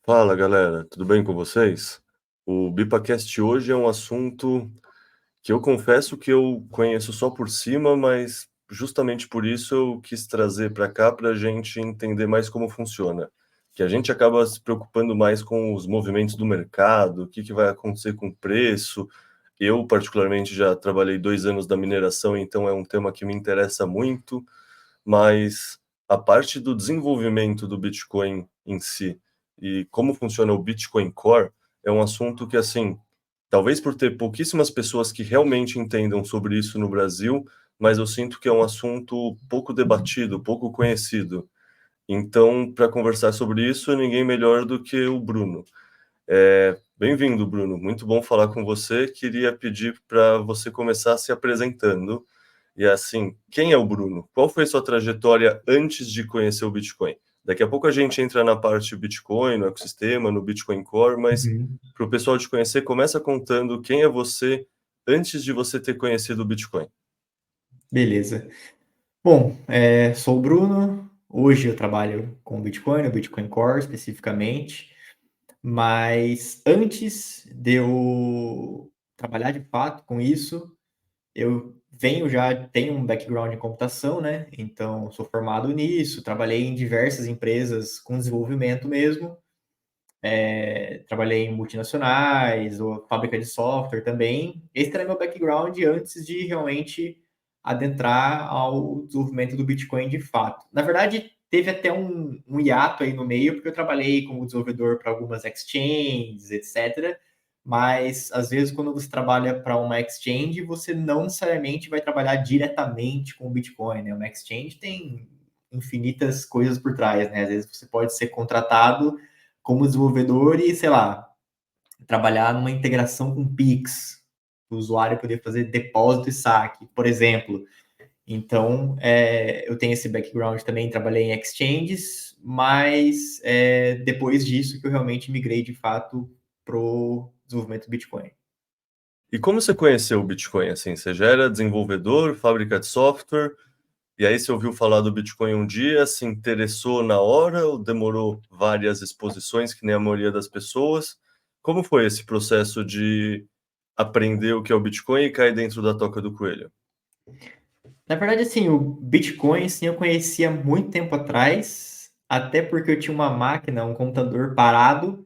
Fala galera, tudo bem com vocês? O BipaCast hoje é um assunto que eu confesso que eu conheço só por cima, mas justamente por isso eu quis trazer para cá para a gente entender mais como funciona. Que a gente acaba se preocupando mais com os movimentos do mercado, o que que vai acontecer com o preço. Eu, particularmente, já trabalhei 2 anos da mineração, então é um tema que me interessa muito, mas a parte do desenvolvimento do Bitcoin em si e como funciona o Bitcoin Core é um assunto que, assim, talvez por ter pouquíssimas pessoas que realmente entendam sobre isso no Brasil, mas eu sinto que é um assunto pouco debatido, pouco conhecido. Então, para conversar sobre isso, ninguém melhor do que o Bruno. Bem-vindo, Bruno. Muito bom falar com você. Queria pedir para você começar se apresentando. E assim, quem é o Bruno? Qual foi sua trajetória antes de conhecer o Bitcoin? Daqui a pouco a gente entra na parte Bitcoin, no ecossistema, no Bitcoin Core, mas Uhum. para o pessoal te conhecer, começa contando quem é você antes de você ter conhecido o Bitcoin. Beleza. Bom, sou o Bruno. Hoje eu trabalho com Bitcoin, no Bitcoin Core especificamente. Mas antes de eu trabalhar de fato com isso, eu tenho um background em computação, né? Então, sou formado nisso. Trabalhei em diversas empresas com desenvolvimento mesmo. Trabalhei em multinacionais, ou fábrica de software também. Esse era meu background antes de realmente adentrar ao desenvolvimento do Bitcoin de fato. Na verdade, teve até um hiato aí no meio, porque eu trabalhei como desenvolvedor para algumas exchanges, etc. Mas, às vezes, quando você trabalha para uma exchange, você não necessariamente vai trabalhar diretamente com o Bitcoin, né? Uma exchange tem infinitas coisas por trás, né? Às vezes você pode ser contratado como desenvolvedor e, sei lá, trabalhar numa integração com Pix, o usuário poder fazer depósito e saque, por exemplo. Então, eu tenho esse background também, trabalhei em exchanges, mas depois disso que eu realmente migrei de fato para o desenvolvimento do Bitcoin. E como você conheceu o Bitcoin? Assim, você já era desenvolvedor, fábrica de software, e aí você ouviu falar do Bitcoin um dia, se interessou na hora ou demorou várias exposições, que nem a maioria das pessoas? Como foi esse processo de aprender o que é o Bitcoin e cair dentro da toca do coelho? Na verdade, assim, o Bitcoin, assim, eu conhecia muito tempo atrás, até porque eu tinha uma máquina, um computador parado.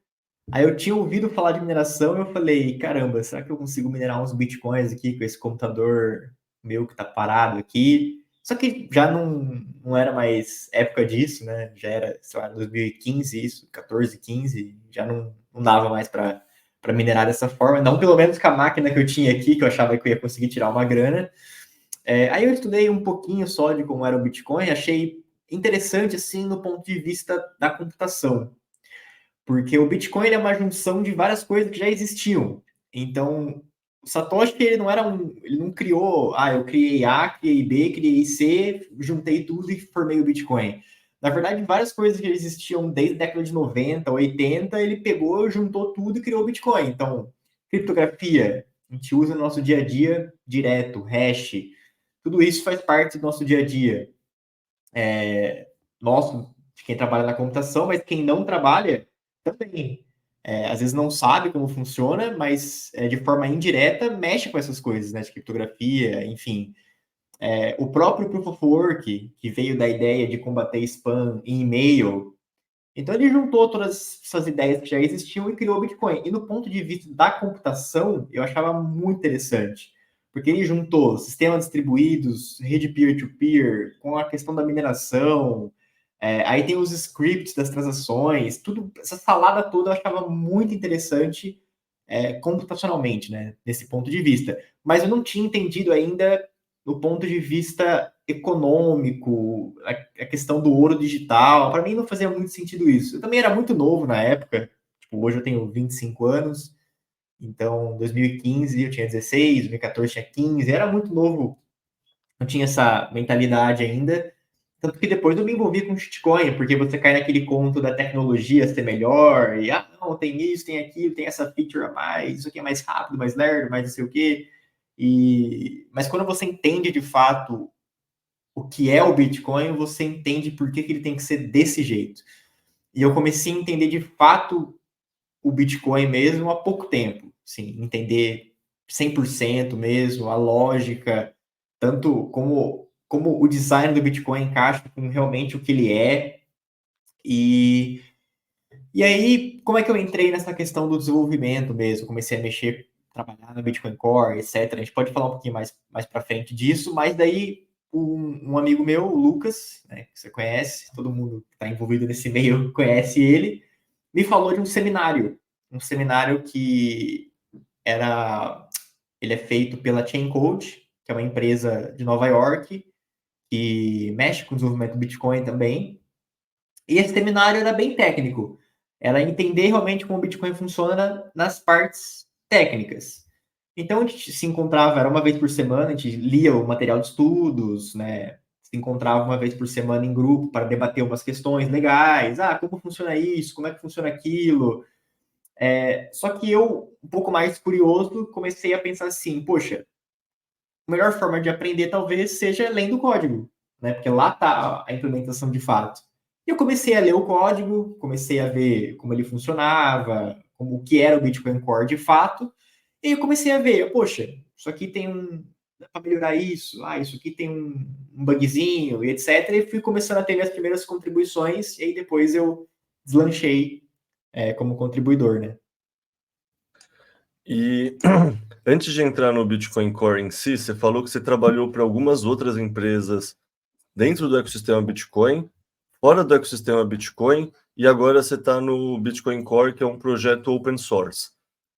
Aí eu tinha ouvido falar de mineração e eu falei, caramba, será que eu consigo minerar uns bitcoins aqui com esse computador meu que tá parado aqui? Só que já não era mais época disso, né? Já era, sei lá, 2015 isso, 14, 15, já não dava mais para minerar dessa forma. Não pelo menos com a máquina que eu tinha aqui, que eu achava que eu ia conseguir tirar uma grana. Aí eu estudei um pouquinho só de como era o Bitcoin, achei interessante, assim, no ponto de vista da computação. Porque o Bitcoin é uma junção de várias coisas que já existiam. Então, o Satoshi ele não era ele não criou, eu criei A, criei B, criei C, juntei tudo e formei o Bitcoin. Na verdade, várias coisas que existiam desde a década de 90, 80, ele pegou, juntou tudo e criou o Bitcoin. Então, criptografia, a gente usa no nosso dia a dia direto, hash, tudo isso faz parte do nosso dia a dia. Nosso, de quem trabalha na computação, mas quem não trabalha também. Às vezes não sabe como funciona, mas de forma indireta mexe com essas coisas, né? De criptografia, enfim. O próprio Proof of Work, que veio da ideia de combater spam em e-mail. Então ele juntou todas essas ideias que já existiam e criou o Bitcoin. E no ponto de vista da computação, eu achava muito interessante. Porque ele juntou sistemas distribuídos, rede peer-to-peer, com a questão da mineração, aí tem os scripts das transações, tudo, essa salada toda eu achava muito interessante computacionalmente, né, nesse ponto de vista. Mas eu não tinha entendido ainda no ponto de vista econômico, a questão do ouro digital. Para mim não fazia muito sentido isso. Eu também era muito novo na época, tipo, hoje eu tenho 25 anos, então 2015 eu tinha 16, 2014 tinha 15, era muito novo, não tinha essa mentalidade ainda. Tanto que depois eu me envolvi com shitcoin, porque você cai naquele conto da tecnologia ser melhor, e não, tem isso, tem aquilo, tem essa feature a mais, isso aqui é mais rápido, mais lerdo, mais não sei o quê. Mas quando você entende de fato o que é o Bitcoin, você entende por que ele tem que ser desse jeito. E eu comecei a entender de fato o Bitcoin mesmo há pouco tempo, assim, entender 100% mesmo a lógica, tanto como o design do Bitcoin encaixa com realmente o que ele é. E aí, como é que eu entrei nessa questão do desenvolvimento mesmo? Comecei a mexer, trabalhar no Bitcoin Core, etc. A gente pode falar um pouquinho mais para frente disso, mas daí um amigo meu, o Lucas, né, que você conhece, todo mundo que está envolvido nesse meio conhece ele, me falou de um seminário que era, ele é feito pela Chaincode, que é uma empresa de Nova York, que mexe com o desenvolvimento do Bitcoin também. E esse seminário era bem técnico. Era entender realmente como o Bitcoin funciona nas partes técnicas. Então a gente se encontrava, era uma vez por semana, a gente lia o material de estudos, né? Se encontrava uma vez por semana em grupo para debater umas questões legais. Ah, como funciona isso? Como é que funciona aquilo? Só que eu, um pouco mais curioso, comecei a pensar assim, poxa, a melhor forma de aprender talvez seja lendo o código, né? Porque lá está a implementação de fato. E eu comecei a ler o código, comecei a ver como ele funcionava, como o que era o Bitcoin Core de fato, e eu comecei a ver, poxa, isso aqui tem dá para melhorar isso, isso aqui tem um bugzinho, e etc. E fui começando a ter minhas primeiras contribuições, e aí depois eu deslanchei como contribuidor, né? E antes de entrar no Bitcoin Core em si, você falou que você trabalhou para algumas outras empresas dentro do ecossistema Bitcoin, fora do ecossistema Bitcoin, e agora você está no Bitcoin Core, que é um projeto open source.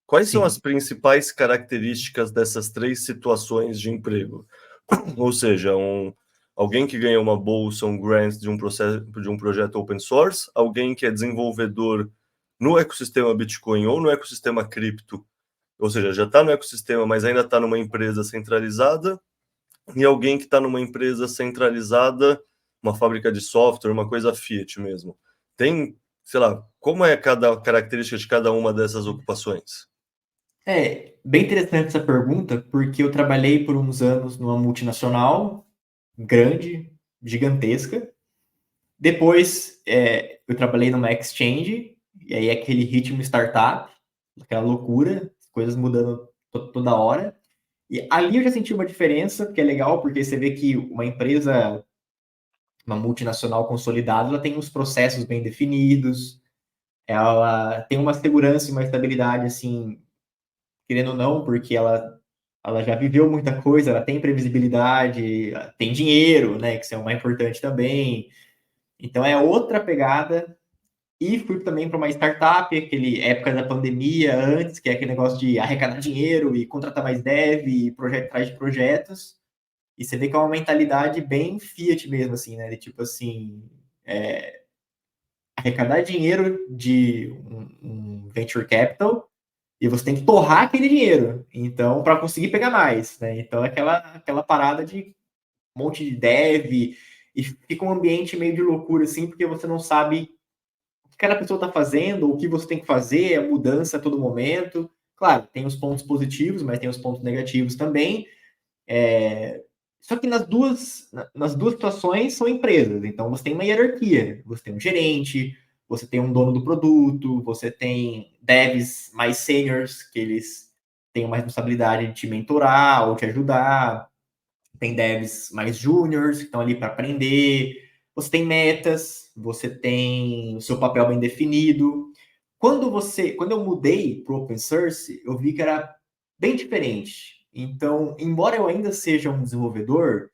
Quais são as Sim. principais características dessas três situações de emprego? Ou seja, alguém que ganha uma bolsa, um grant de um projeto open source, alguém que é desenvolvedor no ecossistema Bitcoin ou no ecossistema cripto, ou seja, já está no ecossistema, mas ainda está numa empresa centralizada, e alguém que está numa empresa centralizada, uma fábrica de software, uma coisa Fiat mesmo. Tem, sei lá, como é cada característica de cada uma dessas ocupações? Bem interessante essa pergunta, porque eu trabalhei por uns anos numa multinacional grande, gigantesca. Depois, eu trabalhei numa exchange, e aí aquele ritmo startup, aquela loucura, coisas mudando toda hora. E ali eu já senti uma diferença, que é legal, porque você vê que uma empresa, uma multinacional consolidada, ela tem os processos bem definidos, ela tem uma segurança e uma estabilidade, assim, querendo ou não, porque ela já viveu muita coisa, ela tem previsibilidade, tem dinheiro, né, que isso é o mais importante também. Então é outra pegada. E fui também para uma startup, aquele época da pandemia, antes, que é aquele negócio de arrecadar dinheiro e contratar mais dev, e projeto atrás de projetos. E você vê que é uma mentalidade bem Fiat mesmo, assim, né? De tipo assim, arrecadar dinheiro de um venture capital e você tem que torrar aquele dinheiro, então, para conseguir pegar mais, né? Então, é aquela parada de um monte de dev e fica um ambiente meio de loucura, assim, porque você não sabe o que cada pessoa está fazendo, o que você tem que fazer, a mudança a todo momento. Claro, tem os pontos positivos, mas tem os pontos negativos também. Só que nas duas situações são empresas, então você tem uma hierarquia, você tem um gerente, você tem um dono do produto, você tem devs mais seniors, que eles têm uma responsabilidade de te mentorar ou te ajudar, tem devs mais júniores que estão ali para aprender, você tem metas, você tem o seu papel bem definido. Quando eu mudei para o open source, eu vi que era bem diferente. Então, embora eu ainda seja um desenvolvedor,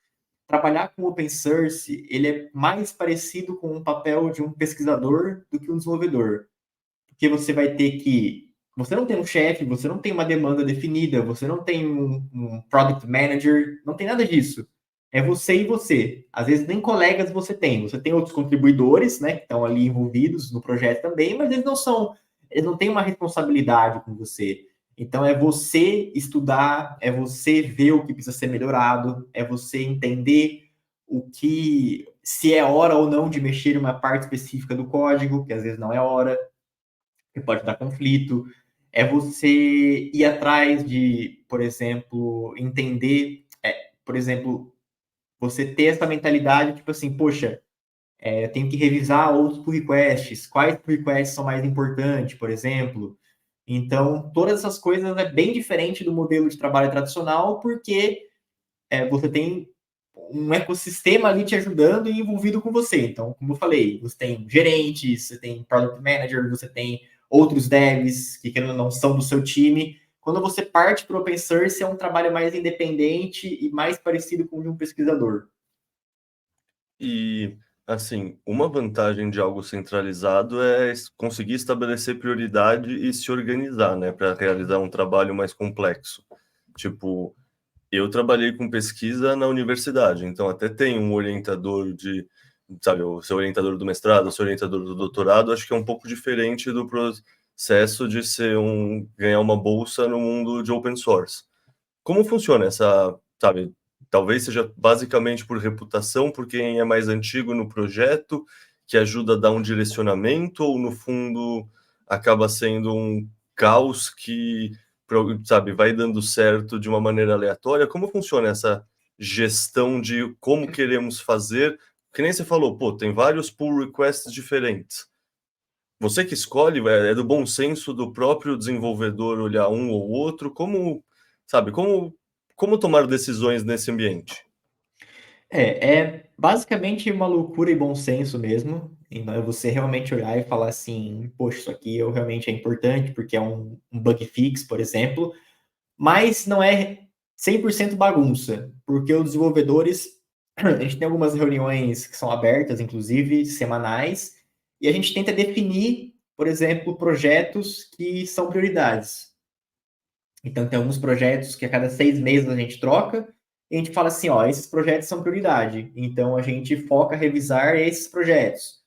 trabalhar com open source, ele é mais parecido com um papel de um pesquisador do que um desenvolvedor. Porque você vai ter que. Você não tem um chefe, você não tem uma demanda definida, você não tem um product manager, não tem nada disso. É você e você. Às vezes nem colegas você tem outros contribuidores, né, que estão ali envolvidos no projeto também, mas eles não têm uma responsabilidade com você. Então é você estudar, é você ver o que precisa ser melhorado, é você entender o que se é hora ou não de mexer em uma parte específica do código, que às vezes não é hora, que pode dar conflito. É você ir atrás de, por exemplo, entender, por exemplo, você ter essa mentalidade, tipo assim, poxa, Eu tenho que revisar outros pull requests, quais pull requests são mais importantes, por exemplo. Então, todas essas coisas é bem diferente do modelo de trabalho tradicional, porque você tem um ecossistema ali te ajudando e envolvido com você. Então, como eu falei, você tem gerentes, você tem product manager, você tem outros devs que querendo ou não são do seu time. Quando você parte para o open source, é um trabalho mais independente e mais parecido com o de um pesquisador. E, assim, uma vantagem de algo centralizado é conseguir estabelecer prioridade e se organizar, né, para realizar um trabalho mais complexo. Tipo, eu trabalhei com pesquisa na universidade, então até tem um orientador de, sabe, o seu orientador do mestrado, o seu orientador do doutorado, acho que é um pouco diferente do processo de ganhar uma bolsa no mundo de open source. Como funciona essa, sabe, talvez seja basicamente por reputação, por quem é mais antigo no projeto, que ajuda a dar um direcionamento, ou no fundo acaba sendo um caos que, sabe, vai dando certo de uma maneira aleatória? Como funciona essa gestão de como queremos fazer? Que nem você falou, pô, tem vários pull requests diferentes. Você que escolhe, é do bom senso do próprio desenvolvedor olhar um ou outro, como, sabe, como tomar decisões nesse ambiente? É basicamente uma loucura e bom senso mesmo. Então, é você realmente olhar e falar assim, poxa, isso aqui realmente é importante, porque é um bug fix, por exemplo, mas não é 100% bagunça, porque os desenvolvedores, a gente tem algumas reuniões que são abertas, inclusive semanais, e a gente tenta definir, por exemplo, projetos que são prioridades. Então, tem alguns projetos que a cada 6 meses a gente troca, e a gente fala assim, ó, esses projetos são prioridade, então a gente foca a revisar esses projetos.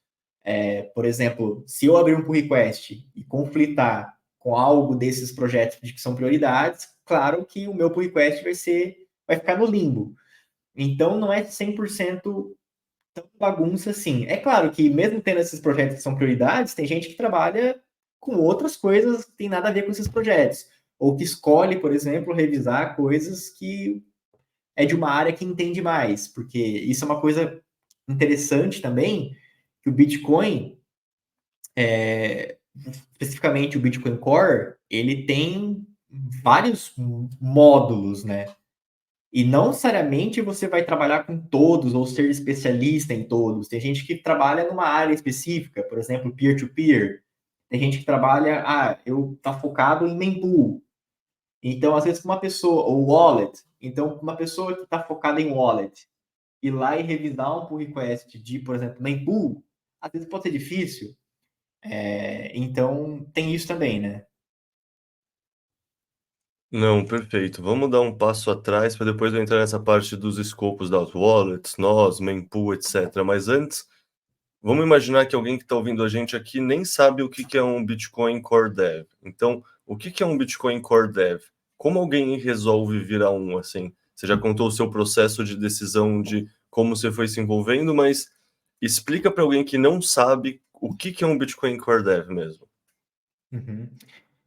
Por exemplo, se eu abrir um pull request e conflitar com algo desses projetos de que são prioridades, claro que o meu pull request vai ficar no limbo. Então, não é 100% tão bagunça assim. É claro que, mesmo tendo esses projetos que são prioridades, tem gente que trabalha com outras coisas que tem nada a ver com esses projetos. Ou que escolhe, por exemplo, revisar coisas que é de uma área que entende mais. Porque isso é uma coisa interessante também, que o Bitcoin, especificamente o Bitcoin Core, ele tem vários módulos, né? E não necessariamente você vai trabalhar com todos ou ser especialista em todos. Tem gente que trabalha numa área específica, por exemplo, peer-to-peer. Tem gente que trabalha, eu tá focado em mempool. Então, às vezes, uma pessoa, ou wallet. Então, uma pessoa que está focada em wallet, ir lá e revisar um pull request de, por exemplo, mempool, às vezes pode ser difícil. Então, tem isso também, né? Não, perfeito. Vamos dar um passo atrás para depois eu entrar nessa parte dos escopos das wallets, nós, mempool, etc. Mas antes, vamos imaginar que alguém que está ouvindo a gente aqui nem sabe o que que é um Bitcoin Core Dev. Então, o que que é um Bitcoin Core Dev? Como alguém resolve virar um, assim? Você já contou o seu processo de decisão de como você foi se envolvendo, mas explica para alguém que não sabe o que que é um Bitcoin Core Dev mesmo. Uhum.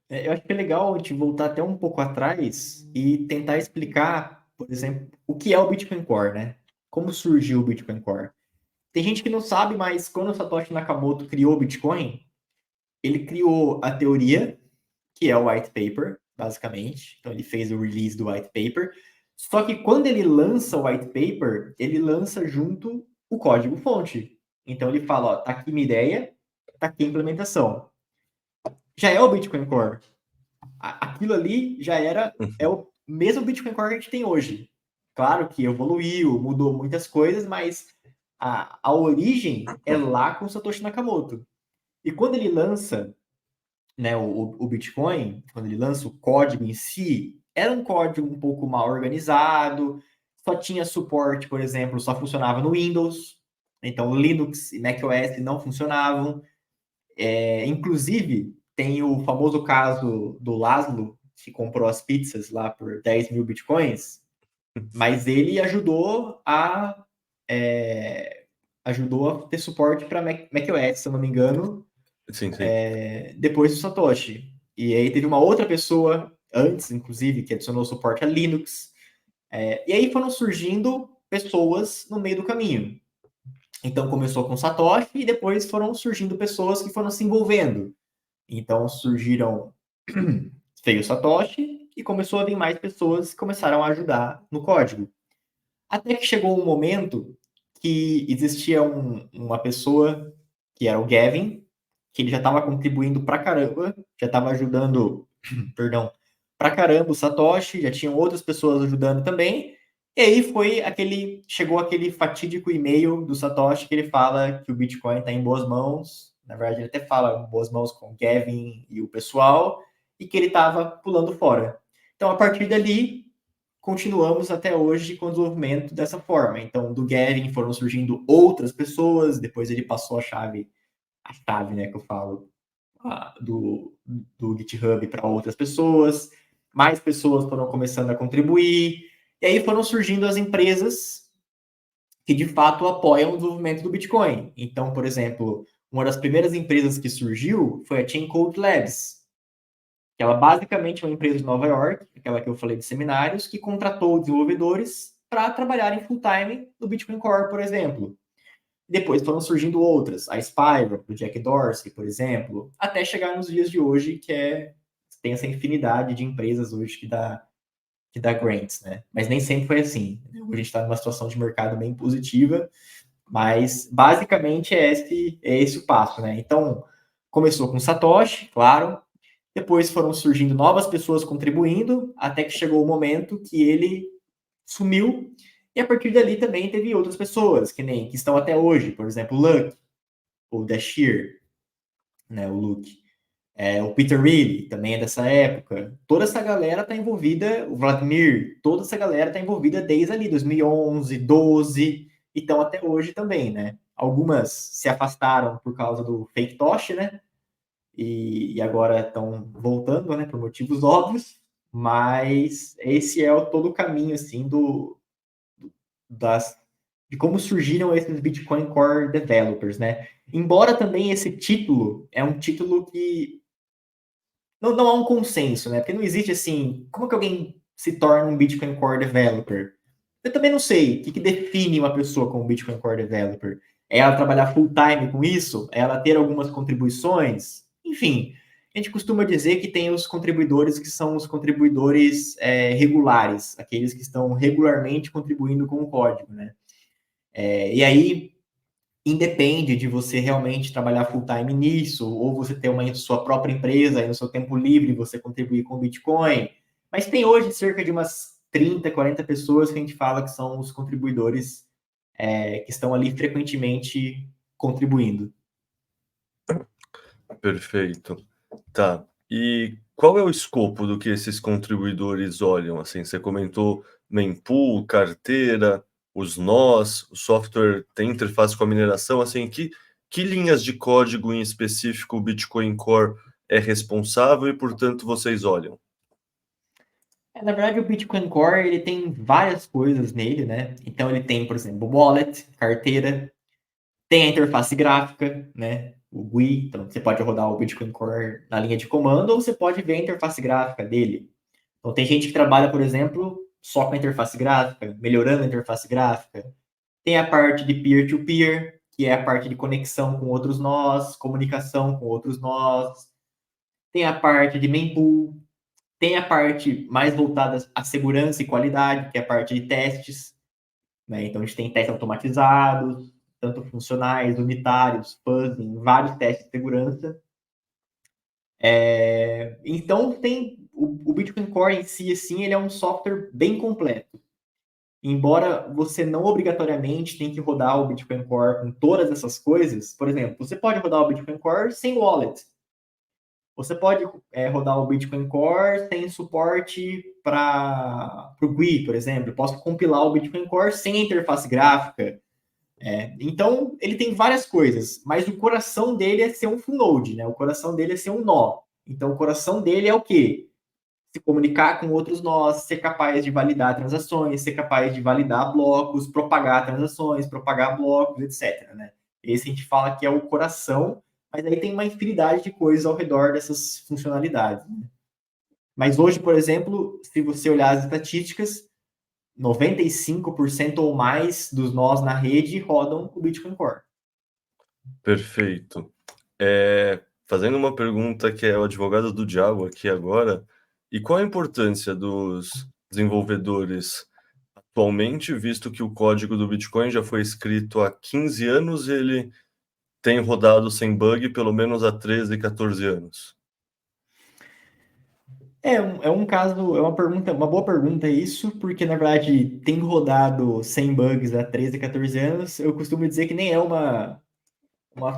Eu acho que é legal a gente voltar até um pouco atrás e tentar explicar, por exemplo, o que é o Bitcoin Core, né? Como surgiu o Bitcoin Core. Tem gente que não sabe, mas quando o Satoshi Nakamoto criou o Bitcoin, ele criou a teoria, que é o white paper, basicamente. Então ele fez o release do white paper. Só que quando ele lança o white paper, ele lança junto o código-fonte. Então ele fala, ó, tá aqui minha ideia, tá aqui a implementação. Já é o Bitcoin Core. Aquilo ali já é o mesmo Bitcoin Core que a gente tem hoje. Claro que evoluiu, mudou muitas coisas, mas a origem é lá com o Satoshi Nakamoto. E quando ele lança, né, o Bitcoin, quando ele lança o código em si, era um código um pouco mal organizado, só tinha suporte, por exemplo, só funcionava no Windows, então Linux e macOS não funcionavam. Inclusive, tem o famoso caso do Laszlo, que comprou as pizzas lá por 10 mil bitcoins, mas ele ajudou a ter suporte para macOS, se eu não me engano, Sim, sim. depois do Satoshi. E aí teve uma outra pessoa, antes, inclusive, que adicionou suporte a Linux. E aí foram surgindo pessoas no meio do caminho. Então começou com Satoshi e depois foram surgindo pessoas que foram se envolvendo. Então surgiram veio o Satoshi e começou a vir mais pessoas que começaram a ajudar no código. Até que chegou um momento que existia uma pessoa que era o Gavin, que ele já estava contribuindo pra caramba, já estava ajudando, perdão, pra caramba o Satoshi, já tinham outras pessoas ajudando também. E aí chegou aquele fatídico e-mail do Satoshi que ele fala que o Bitcoin está em boas mãos. Na verdade, ele até fala em boas mãos com o Gavin e o pessoal, e que ele estava pulando fora. Então, a partir dali, continuamos até hoje com o desenvolvimento dessa forma. Então, do Gavin foram surgindo outras pessoas, depois ele passou a chave, né, que eu falo, do GitHub para outras pessoas, mais pessoas foram começando a contribuir, e aí foram surgindo as empresas que de fato apoiam o desenvolvimento do Bitcoin. Então, por exemplo, uma das primeiras empresas que surgiu foi a Chain Code Labs, que ela basicamente é uma empresa de Nova York, aquela que eu falei de seminários, que contratou desenvolvedores para trabalharem full-time no Bitcoin Core, por exemplo. Depois foram surgindo outras, a Spiral, do Jack Dorsey, por exemplo, até chegar nos dias de hoje, tem essa infinidade de empresas hoje que dá grants, né? Mas nem sempre foi assim. Hoje a gente está numa situação de mercado bem positiva, mas basicamente é esse o passo, né? Então, começou com Satoshi, claro, depois foram surgindo novas pessoas contribuindo, até que chegou o momento que ele sumiu, e a partir dali também teve outras pessoas, que estão até hoje, por exemplo, o Luck, o Dashir, né, o Luke, o Peter Reilly também é dessa época. Toda essa galera está envolvida, o Vladimir, toda essa galera está envolvida desde ali 2011, 12, e estão até hoje também, né? Algumas se afastaram por causa do fake Tosh, né? E agora estão voltando, né, por motivos óbvios, mas esse é todo o caminho, assim, de como surgiram esses Bitcoin Core Developers, né? Embora também esse título é um título que não há um consenso, né? Porque não existe assim, como que alguém se torna um Bitcoin Core Developer? Eu também não sei o que define uma pessoa como Bitcoin Core Developer. É ela trabalhar full time com isso? É ela ter algumas contribuições? Enfim, a gente costuma dizer que tem os contribuidores que são os contribuidores regulares, aqueles que estão regularmente contribuindo com o código, né? E aí independe de você realmente trabalhar full time nisso, ou você ter uma sua própria empresa e no seu tempo livre você contribuir com o Bitcoin. Mas tem hoje cerca de umas 30, 40 pessoas que a gente fala que são os contribuidores que estão ali frequentemente contribuindo. Perfeito. Tá. E qual é o escopo do que esses contribuidores olham? Assim, você comentou mempool, carteira, os nós, o software tem interface com a mineração, assim, que linhas de código em específico o Bitcoin Core é responsável e, portanto, vocês olham? Na verdade, o Bitcoin Core ele tem várias coisas nele, né? Então ele tem, por exemplo, wallet, carteira, tem a interface gráfica, né? O GUI, então você pode rodar o Bitcoin Core na linha de comando ou você pode ver a interface gráfica dele. Então tem gente que trabalha, por exemplo, só com a interface gráfica, melhorando a interface gráfica. Tem a parte de peer-to-peer, que é a parte de conexão com outros nós, comunicação com outros nós. Tem a parte de mempool, tem a parte mais voltada à segurança e qualidade, que é a parte de testes, né? Então a gente tem testes automatizados, tanto funcionais, unitários, fuzzing, vários testes de segurança. Então tem o Bitcoin Core em si, assim, ele é um software bem completo. Embora você não obrigatoriamente tenha que rodar o Bitcoin Core com todas essas coisas, por exemplo, você pode rodar o Bitcoin Core sem wallet. Você pode rodar o Bitcoin Core sem suporte para o GUI, por exemplo. Eu posso compilar o Bitcoin Core sem interface gráfica. Então, ele tem várias coisas, mas o coração dele é ser um full node, né? O coração dele é ser um nó. Então, o coração dele é o quê? Se comunicar com outros nós, ser capaz de validar transações, ser capaz de validar blocos, propagar transações, propagar blocos, etc. Né? Esse a gente fala que é o coração, mas aí tem uma infinidade de coisas ao redor dessas funcionalidades. Né? Mas hoje, por exemplo, se você olhar as estatísticas, 95% ou mais dos nós na rede rodam o Bitcoin Core. Perfeito. Fazendo uma pergunta que é o advogado do diabo aqui agora, e qual a importância dos desenvolvedores atualmente, visto que o código do Bitcoin já foi escrito há 15 anos e ele tem rodado sem bug pelo menos há 13, 14 anos? É um caso, é uma pergunta, uma boa pergunta isso, porque na verdade tem rodado sem bugs há 13, 14 anos. Eu costumo dizer que nem é uma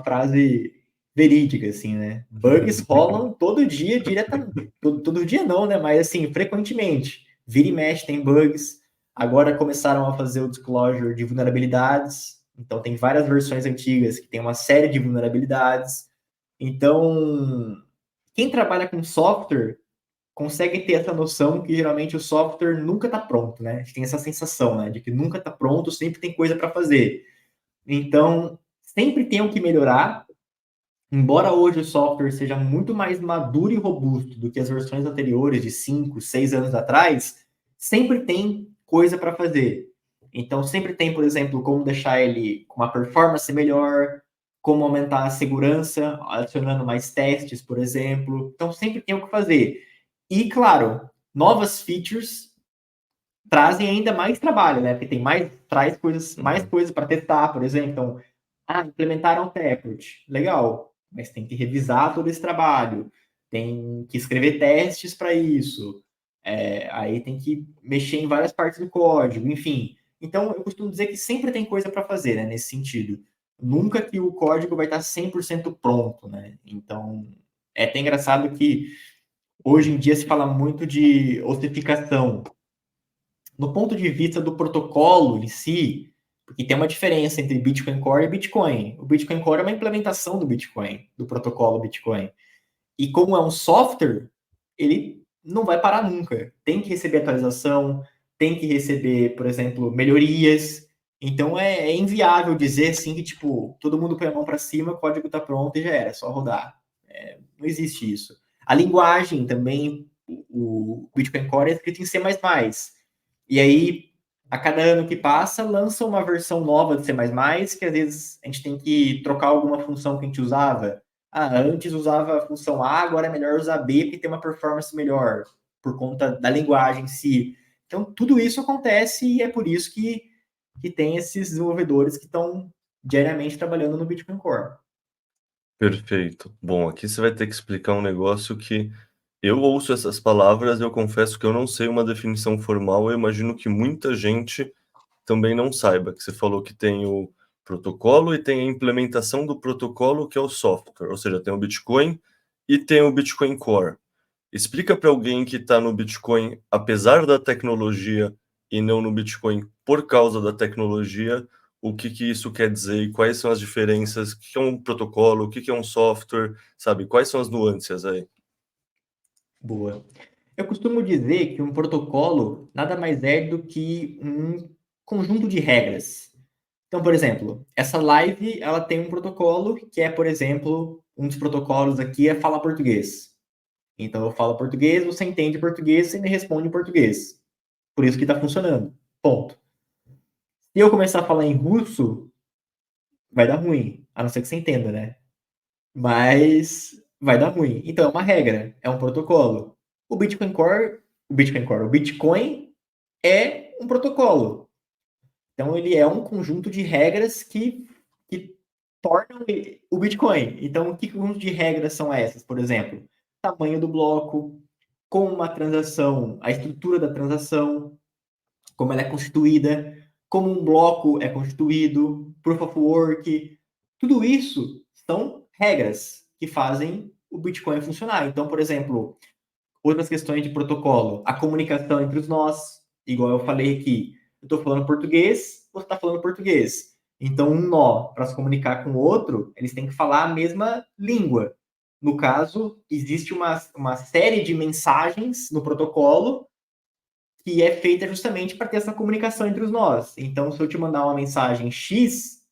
frase verídica, assim, né? Bugs rolam todo dia, diretamente. Todo dia não, né? Mas assim, frequentemente. Vira e mexe tem bugs. Agora começaram a fazer o disclosure de vulnerabilidades. Então tem várias versões antigas que tem uma série de vulnerabilidades. Então, quem trabalha com software consegue ter essa noção que geralmente o software nunca está pronto, né? A gente tem essa sensação, né, de que nunca está pronto, sempre tem coisa para fazer. Então, sempre tem o que melhorar. Embora hoje o software seja muito mais maduro e robusto do que as versões anteriores de 5, 6 anos atrás, sempre tem coisa para fazer. Então, sempre tem, por exemplo, como deixar ele com uma performance melhor, como aumentar a segurança, adicionando mais testes, por exemplo. Então, sempre tem o que fazer. E, claro, novas features trazem ainda mais trabalho, né? Porque tem traz mais coisas para testar, por exemplo. Então, implementaram o Taproot. Legal, mas tem que revisar todo esse trabalho. Tem que escrever testes para isso. Aí tem que mexer em várias partes do código, enfim. Então, eu costumo dizer que sempre tem coisa para fazer, né? Nesse sentido. Nunca que o código vai estar 100% pronto, né? Então, é até engraçado que hoje em dia se fala muito de ossificação. No ponto de vista do protocolo em si, porque tem uma diferença entre Bitcoin Core e Bitcoin. O Bitcoin Core é uma implementação do Bitcoin, do protocolo Bitcoin. E como é um software, ele não vai parar nunca. Tem que receber atualização, tem que receber, por exemplo, melhorias. Então é inviável dizer assim que, tipo, todo mundo põe a mão para cima, o código está pronto e já era, é só rodar. Não existe isso. A linguagem também, o Bitcoin Core é escrito em C++. E aí, a cada ano que passa, lança uma versão nova de C++, que às vezes a gente tem que trocar alguma função que a gente usava. Antes usava a função A, agora é melhor usar B, porque tem uma performance melhor, por conta da linguagem em si. Então, tudo isso acontece e é por isso que tem esses desenvolvedores que estão diariamente trabalhando no Bitcoin Core. Perfeito. Bom, aqui você vai ter que explicar um negócio que eu ouço essas palavras, eu confesso que eu não sei uma definição formal, eu imagino que muita gente também não saiba, que você falou que tem o protocolo e tem a implementação do protocolo, que é o software, ou seja, tem o Bitcoin e tem o Bitcoin Core. Explica para alguém que está no Bitcoin, apesar da tecnologia, e não no Bitcoin por causa da tecnologia, o que que isso quer dizer e quais são as diferenças, o que que é um protocolo, o que que é um software, sabe? Quais são as nuances aí? Boa. Eu costumo dizer que um protocolo nada mais é do que um conjunto de regras. Então, por exemplo, essa live ela tem um protocolo que é, por exemplo, um dos protocolos aqui é falar português. Então eu falo português, você entende português, você me responde em português. Por isso que está funcionando. Ponto. Se eu começar a falar em russo, vai dar ruim, a não ser que você entenda, né? Mas vai dar ruim. Então é uma regra, é um protocolo. O Bitcoin é um protocolo. Então ele é um conjunto de regras que tornam o Bitcoin. Então, que conjunto de regras são essas? Por exemplo, tamanho do bloco, como uma transação, a estrutura da transação, como ela é constituída, como um bloco é constituído, proof of work. Tudo isso são regras que fazem o Bitcoin funcionar. Então, por exemplo, outras questões de protocolo, a comunicação entre os nós, igual eu falei aqui, eu estou falando português, você está falando português. Então, um nó, para se comunicar com o outro, eles têm que falar a mesma língua. No caso, existe uma série de mensagens no protocolo que é feita justamente para ter essa comunicação entre os nós. Então, se eu te mandar uma mensagem X,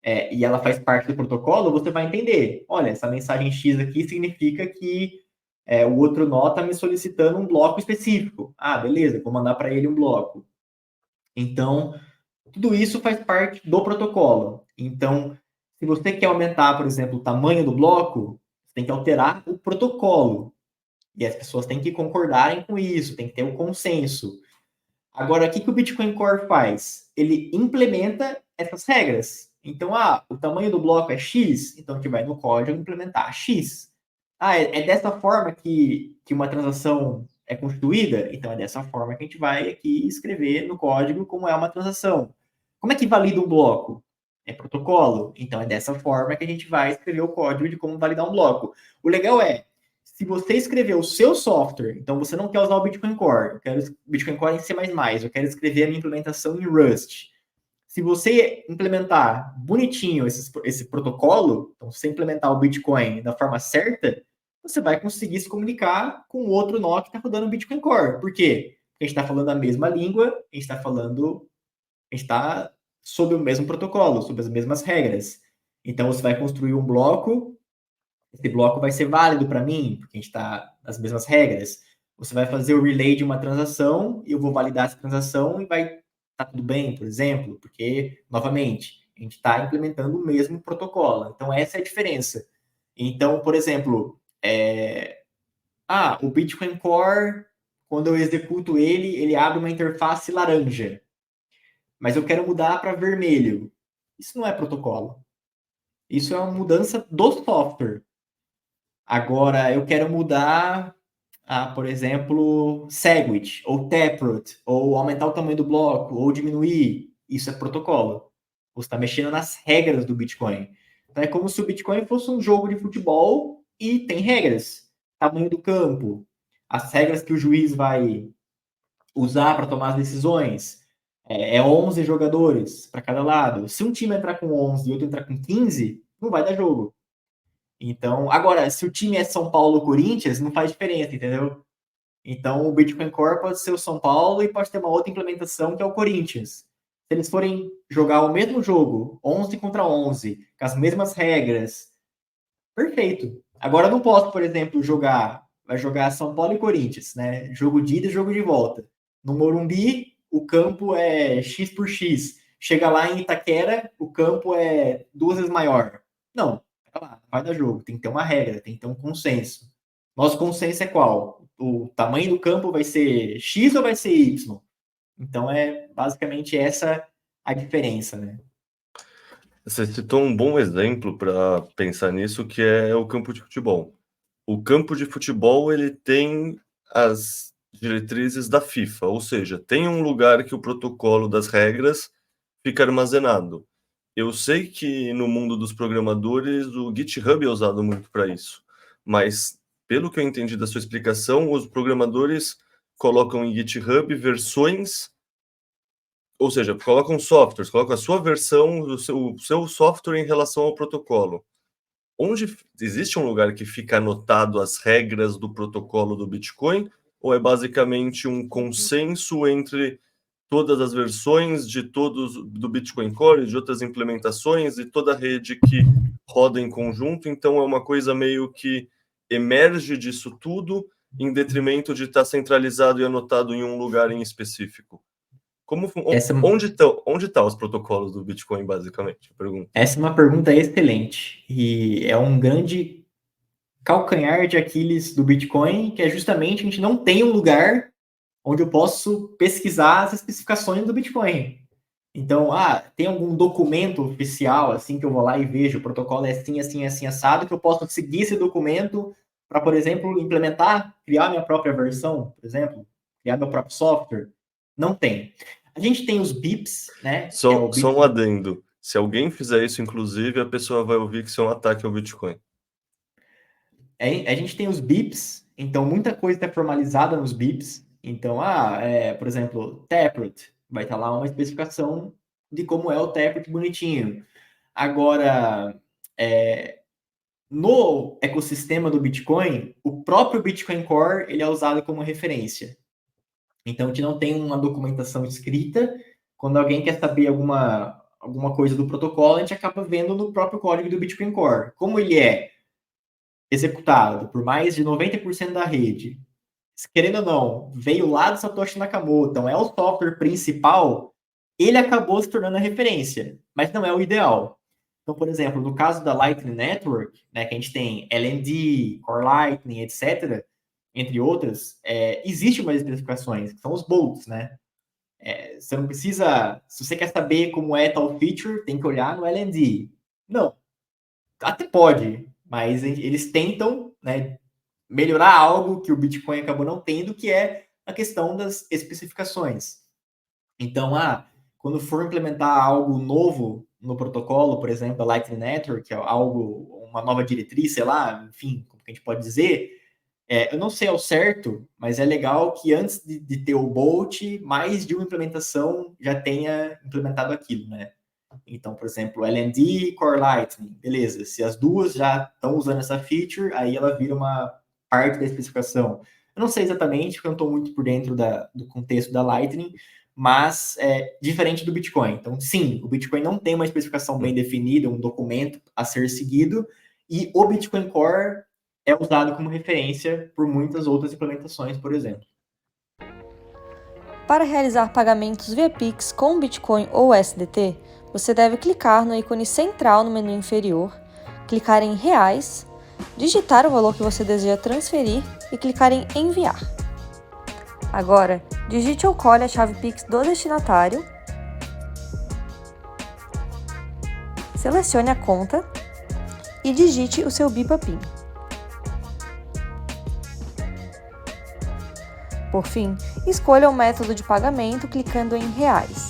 e ela faz parte do protocolo, você vai entender. Olha, essa mensagem X aqui significa que o outro nó está me solicitando um bloco específico. Beleza, vou mandar para ele um bloco. Então, tudo isso faz parte do protocolo. Então, se você quer aumentar, por exemplo, o tamanho do bloco, você tem que alterar o protocolo. E as pessoas têm que concordarem com isso, tem que ter um consenso. Agora, o que o Bitcoin Core faz? Ele implementa essas regras. Então, o tamanho do bloco é X, então a gente vai no código implementar X. É dessa forma que uma transação é constituída? Então, é dessa forma que a gente vai aqui escrever no código como é uma transação. Como é que valida um bloco? É protocolo. Então, é dessa forma que a gente vai escrever o código de como validar um bloco. O legal é, se você escrever o seu software, então você não quer usar o Bitcoin Core, eu quero Bitcoin Core em C++, eu quero escrever a minha implementação em Rust. Se você implementar bonitinho esse protocolo, então se você implementar o Bitcoin da forma certa, você vai conseguir se comunicar com o outro nó que está rodando o Bitcoin Core. Por quê? Porque a gente está falando a mesma língua, a gente está sob o mesmo protocolo, sob as mesmas regras. Então você vai construir um bloco, esse bloco vai ser válido para mim, porque a gente está nas mesmas regras. Você vai fazer o relay de uma transação, e eu vou validar essa transação e vai estar tudo bem, por exemplo, porque, novamente, a gente está implementando o mesmo protocolo. Então, essa é a diferença. Então, por exemplo, o Bitcoin Core, quando eu executo ele abre uma interface laranja, mas eu quero mudar para vermelho. Isso não é protocolo. Isso é uma mudança do software. Agora, eu quero mudar, por exemplo, Segwit, ou Taproot, ou aumentar o tamanho do bloco, ou diminuir. Isso é protocolo. Você está mexendo nas regras do Bitcoin. Então, é como se o Bitcoin fosse um jogo de futebol e tem regras. Tamanho do campo, as regras que o juiz vai usar para tomar as decisões. É 11 jogadores para cada lado. Se um time entrar com 11 e outro entrar com 15, não vai dar jogo. Então, agora, se o time é São Paulo ou Corinthians, não faz diferença, entendeu? Então, o Bitcoin Core pode ser o São Paulo e pode ter uma outra implementação que é o Corinthians. Se eles forem jogar o mesmo jogo, 11 contra 11, com as mesmas regras, perfeito. Agora, eu não posso, por exemplo, vai jogar São Paulo e Corinthians, né? Jogo de ida e jogo de volta. No Morumbi, o campo é X por X. Chega lá em Itaquera, o campo é 2 vezes maior. Não, vai dar jogo, tem que ter uma regra, tem que ter um consenso. Nosso consenso é qual? O tamanho do campo vai ser X ou vai ser Y? Então é basicamente essa a diferença, né? Você citou um bom exemplo para pensar nisso, que é o campo de futebol. O campo de futebol, ele tem as diretrizes da FIFA, ou seja, tem um lugar que o protocolo das regras fica armazenado. Eu sei que no mundo dos programadores o GitHub é usado muito para isso, mas pelo que eu entendi da sua explicação, os programadores colocam em GitHub versões, ou seja, colocam softwares, colocam a sua versão, o seu software em relação ao protocolo. Onde existe um lugar que fica anotado as regras do protocolo do Bitcoin, ou é basicamente um consenso entre todas as versões de todos do Bitcoin Core, de outras implementações e toda a rede que roda em conjunto? Então é uma coisa meio que emerge disso tudo em detrimento de estar centralizado e anotado em um lugar em específico. Essa, Onde tá os protocolos do Bitcoin, basicamente? Pergunta. essa é uma pergunta excelente e é um grande calcanhar de Aquiles do Bitcoin, que é justamente a gente não tem um lugar onde eu posso pesquisar as especificações do Bitcoin. Então, tem algum documento oficial, assim, que eu vou lá e vejo, o protocolo é assim, assim, assim, assado, que eu posso seguir esse documento para, por exemplo, implementar, criar minha própria versão, por exemplo, criar meu próprio software? Não tem. A gente tem os BIPs, né? Que é o Só um Bitcoin. adendo. Se alguém fizer isso, inclusive, a pessoa vai ouvir que isso é um ataque ao Bitcoin. A gente tem os BIPs, então muita coisa está formalizada nos BIPs. Então, por exemplo, Taproot, vai estar lá uma especificação de como é o Taproot bonitinho. Agora, no ecossistema do Bitcoin, o próprio Bitcoin Core ele é usado como referência. Então, a gente não tem uma documentação escrita. Quando alguém quer saber alguma coisa do protocolo, a gente acaba vendo no próprio código do Bitcoin Core. Como ele é executado por mais de 90% da rede, querendo ou não, veio lá do Satoshi Nakamoto, então é o software principal, ele acabou se tornando a referência, mas não é o ideal. Então, por exemplo, no caso da Lightning Network, né, que a gente tem LND, Core Lightning, etc., entre outras, existe umas especificações, que são os bolts, né? Você não precisa... Se você quer saber como é tal feature, tem que olhar no LND. Não. Até pode, mas eles tentam, né, melhorar algo que o Bitcoin acabou não tendo, que é a questão das especificações. Então, quando for implementar algo novo no protocolo, por exemplo, a Lightning Network, que é algo, uma nova diretriz, sei lá, enfim, como que a gente pode dizer, eu não sei ao certo, mas é legal que antes de ter o Bolt, mais de uma implementação já tenha implementado aquilo, né? Então, por exemplo, LND e Core Lightning, beleza. Se as duas já estão usando essa feature, aí ela vira uma parte da especificação. Eu não sei exatamente, porque eu não estou muito por dentro do contexto da Lightning, mas é diferente do Bitcoin. Então, sim, o Bitcoin não tem uma especificação bem definida, um documento a ser seguido, e o Bitcoin Core é usado como referência por muitas outras implementações, por exemplo. Para realizar pagamentos via Pix com Bitcoin ou USDT, você deve clicar no ícone central no menu inferior, clicar em Reais, digitar o valor que você deseja transferir e clicar em Enviar. Agora, digite ou colhe a chave Pix do destinatário, selecione a conta e digite o seu BIPA PIN. Por fim, escolha o método de pagamento clicando em Reais.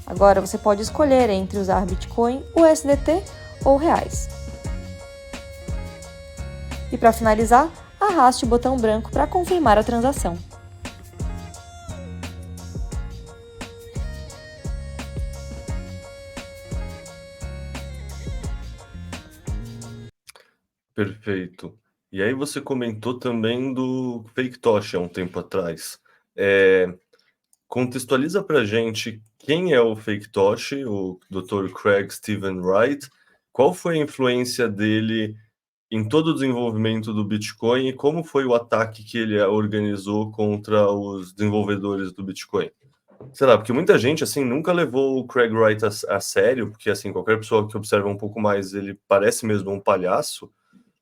Agora você pode escolher entre usar Bitcoin, USDT ou Reais. E para finalizar, arraste o botão branco para confirmar a transação. Perfeito. E aí você comentou também do FakeTosh há um tempo atrás. Contextualiza para a gente quem é o FakeTosh, o Dr. Craig Stephen Wright, qual foi a influência dele em todo o desenvolvimento do Bitcoin e como foi o ataque que ele organizou contra os desenvolvedores do Bitcoin? Sei lá, porque muita gente, assim, nunca levou o Craig Wright a sério, porque, assim, qualquer pessoa que observa um pouco mais, ele parece mesmo um palhaço,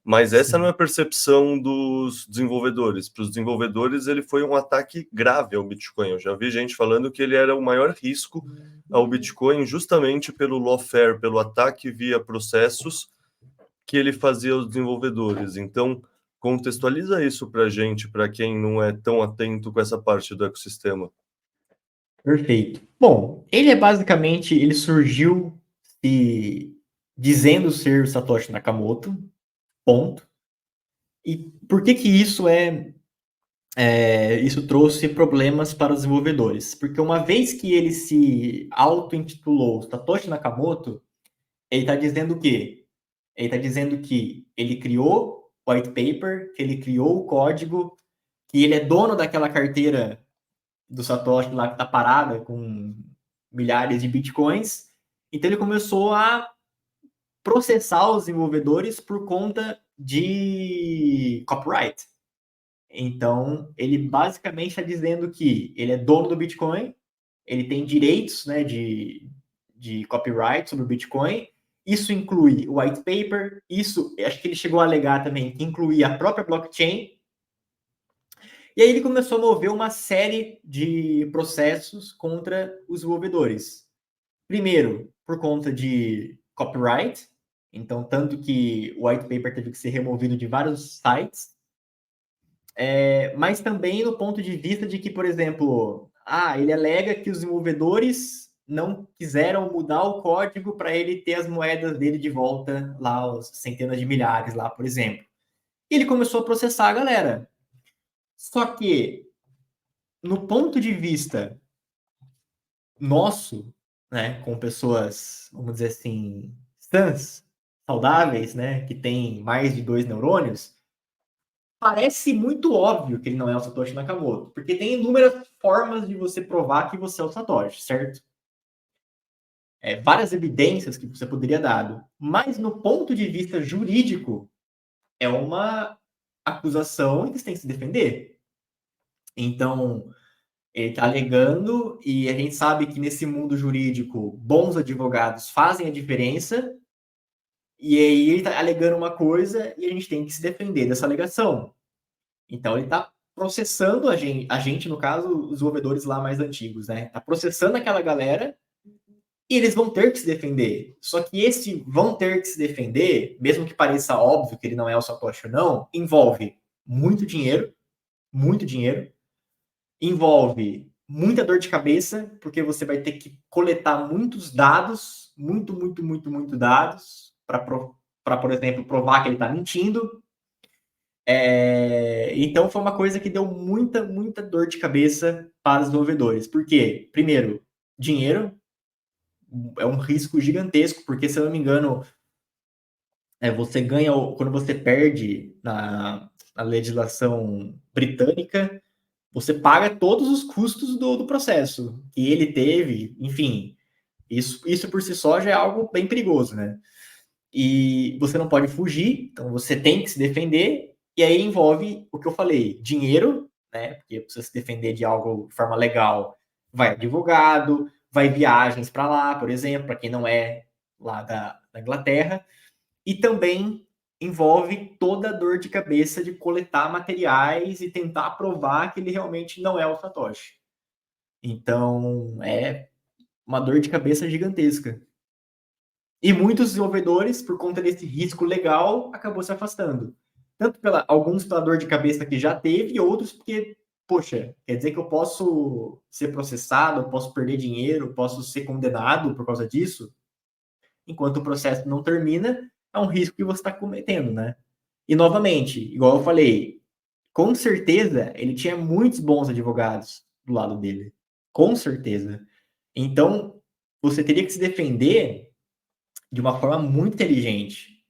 mas essa não é a percepção dos desenvolvedores. Para os desenvolvedores, ele foi um ataque grave ao Bitcoin. Eu já vi gente falando que ele era o maior risco ao Bitcoin justamente pelo lawfare, pelo ataque via processos que ele fazia aos desenvolvedores. Então, contextualiza isso para a gente, para quem não é tão atento com essa parte do ecossistema. Perfeito. Bom, ele surgiu dizendo ser o Satoshi Nakamoto, ponto. E por que isso isso trouxe problemas para os desenvolvedores? Porque uma vez que ele se auto-intitulou Satoshi Nakamoto, ele está dizendo o quê? Ele está dizendo que ele criou o white paper, que ele criou o código, que ele é dono daquela carteira do Satoshi lá que está parada com milhares de bitcoins. Então ele começou a processar os desenvolvedores por conta de copyright. Então ele basicamente está dizendo que ele é dono do Bitcoin, ele tem direitos, né, de copyright sobre o Bitcoin. Isso inclui o white paper, isso acho que ele chegou a alegar também que incluía a própria blockchain. E aí ele começou a mover uma série de processos contra os desenvolvedores. Primeiro, por conta de copyright, então tanto que o white paper teve que ser removido de vários sites, mas também no ponto de vista de que, por exemplo, ele alega que os desenvolvedores não quiseram mudar o código para ele ter as moedas dele de volta, lá, os centenas de milhares lá, por exemplo. E ele começou a processar a galera. Só que, no ponto de vista nosso, né, com pessoas, vamos dizer assim, sãs, saudáveis, né, que tem mais de 2 neurônios, parece muito óbvio que ele não é o Satoshi Nakamoto, porque tem inúmeras formas de você provar que você é o Satoshi, certo? Várias evidências que você poderia dar, mas no ponto de vista jurídico, é uma acusação que você tem que se defender. Então, Ele está alegando, e a gente sabe que nesse mundo jurídico, bons advogados fazem a diferença, e aí ele está alegando uma coisa e a gente tem que se defender dessa alegação. Então ele está processando a gente, no caso, os desenvolvedores lá mais antigos, né? Está processando aquela galera e eles vão ter que se defender. Só que esse vão ter que se defender, mesmo que pareça óbvio que ele não é o Satoshi ou não, envolve muito dinheiro, envolve muita dor de cabeça, porque você vai ter que coletar muitos dados, muito dados, para, por exemplo, provar que ele está mentindo. Então foi uma coisa que deu muita dor de cabeça para os desenvolvedores. Por quê? Primeiro, dinheiro é um risco gigantesco, porque, se eu não me engano, você ganha, quando você perde na legislação britânica, você paga todos os custos do processo que ele teve, enfim, isso por si só já é algo bem perigoso, né? E você não pode fugir, então você tem que se defender, e aí envolve o que eu falei, dinheiro, né? Porque para você se defender de algo de forma legal, vai advogado, vai viagens para lá, por exemplo, para quem não é lá da Inglaterra, e também envolve toda a dor de cabeça de coletar materiais e tentar provar que ele realmente não é o Satoshi. Então, é uma dor de cabeça gigantesca. E muitos desenvolvedores, por conta desse risco legal, acabou se afastando. Tanto alguns pela dor de cabeça que já teve, e outros porque, poxa, quer dizer que eu posso ser processado, eu posso perder dinheiro, posso ser condenado por causa disso? Enquanto o processo não termina, é um risco que você está cometendo, né? E, novamente, igual eu falei, com certeza ele tinha muitos bons advogados do lado dele. Com certeza. Então, você teria que se defender de uma forma muito inteligente.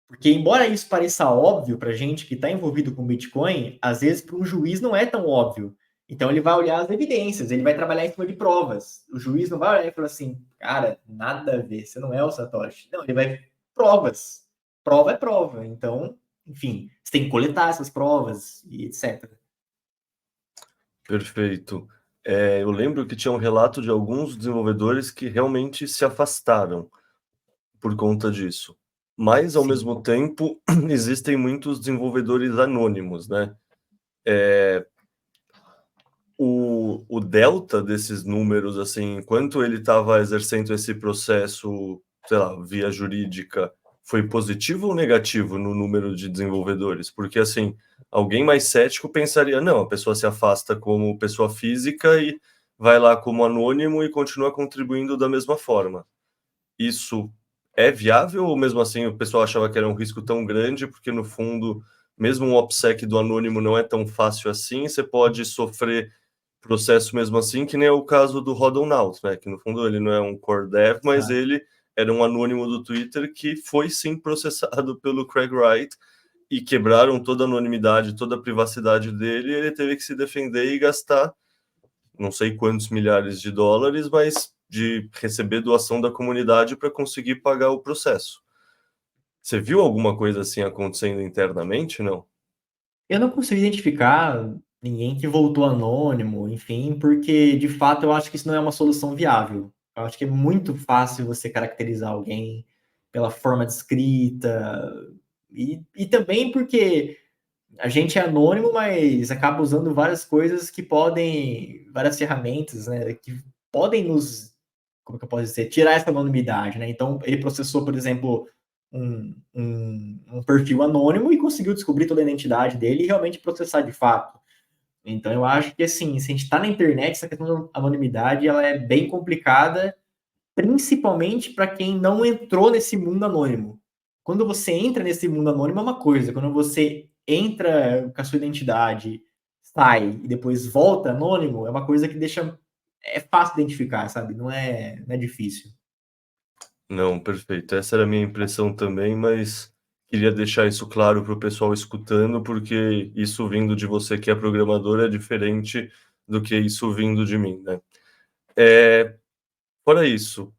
Porque, embora isso pareça óbvio para gente que está envolvido com Bitcoin, às vezes para um juiz não é tão óbvio. Então ele vai olhar as evidências, ele vai trabalhar em cima de provas. O juiz não vai olhar e falar assim, cara, nada a ver, você não é o Satoshi. Não, ele vai provas. Prova é prova. Então, enfim, você tem que coletar essas provas e etc. Perfeito. Eu lembro que tinha um relato de alguns desenvolvedores que realmente se afastaram por conta disso. Mas, ao Sim. mesmo tempo, existem muitos desenvolvedores anônimos, né? O delta desses números, assim, enquanto ele estava exercendo esse processo, sei lá, via jurídica, foi positivo ou negativo no número de desenvolvedores? Porque, assim, alguém mais cético pensaria, não, a pessoa se afasta como pessoa física e vai lá como anônimo e continua contribuindo da mesma forma. Isso é viável ou mesmo assim o pessoal achava que era um risco tão grande porque, no fundo, mesmo um OPSEC do anônimo não é tão fácil assim, você pode sofrer processo mesmo assim, que nem é o caso do Rodonauts, né? Que no fundo ele não é um core dev, mas ele era um anônimo do Twitter que foi sim processado pelo Craig Wright e quebraram toda a anonimidade, toda a privacidade dele, e ele teve que se defender e gastar não sei quantos milhares de dólares, mas de receber doação da comunidade para conseguir pagar o processo. Você viu alguma coisa assim acontecendo internamente, não? Eu não consigo identificar ninguém que voltou anônimo, enfim, porque de fato eu acho que isso não é uma solução viável. Eu acho que é muito fácil você caracterizar alguém pela forma de escrita, e também porque a gente é anônimo, mas acaba usando várias coisas que podem, várias ferramentas, né, que podem nos, como que eu posso dizer, tirar essa anonimidade, né? Então ele processou, por exemplo, um perfil anônimo e conseguiu descobrir toda a identidade dele e realmente processar de fato. Então eu acho que, assim, se a gente está na internet, essa questão da anonimidade ela é bem complicada, principalmente para quem não entrou nesse mundo anônimo. Quando você entra nesse mundo anônimo é uma coisa, quando você entra com a sua identidade, sai e depois volta anônimo, é uma coisa que deixa, é fácil identificar, sabe? Não é difícil. Não, perfeito. Essa era a minha impressão também, mas queria deixar isso claro para o pessoal escutando, porque isso vindo de você que é programador é diferente do que isso vindo de mim, né? Fora isso,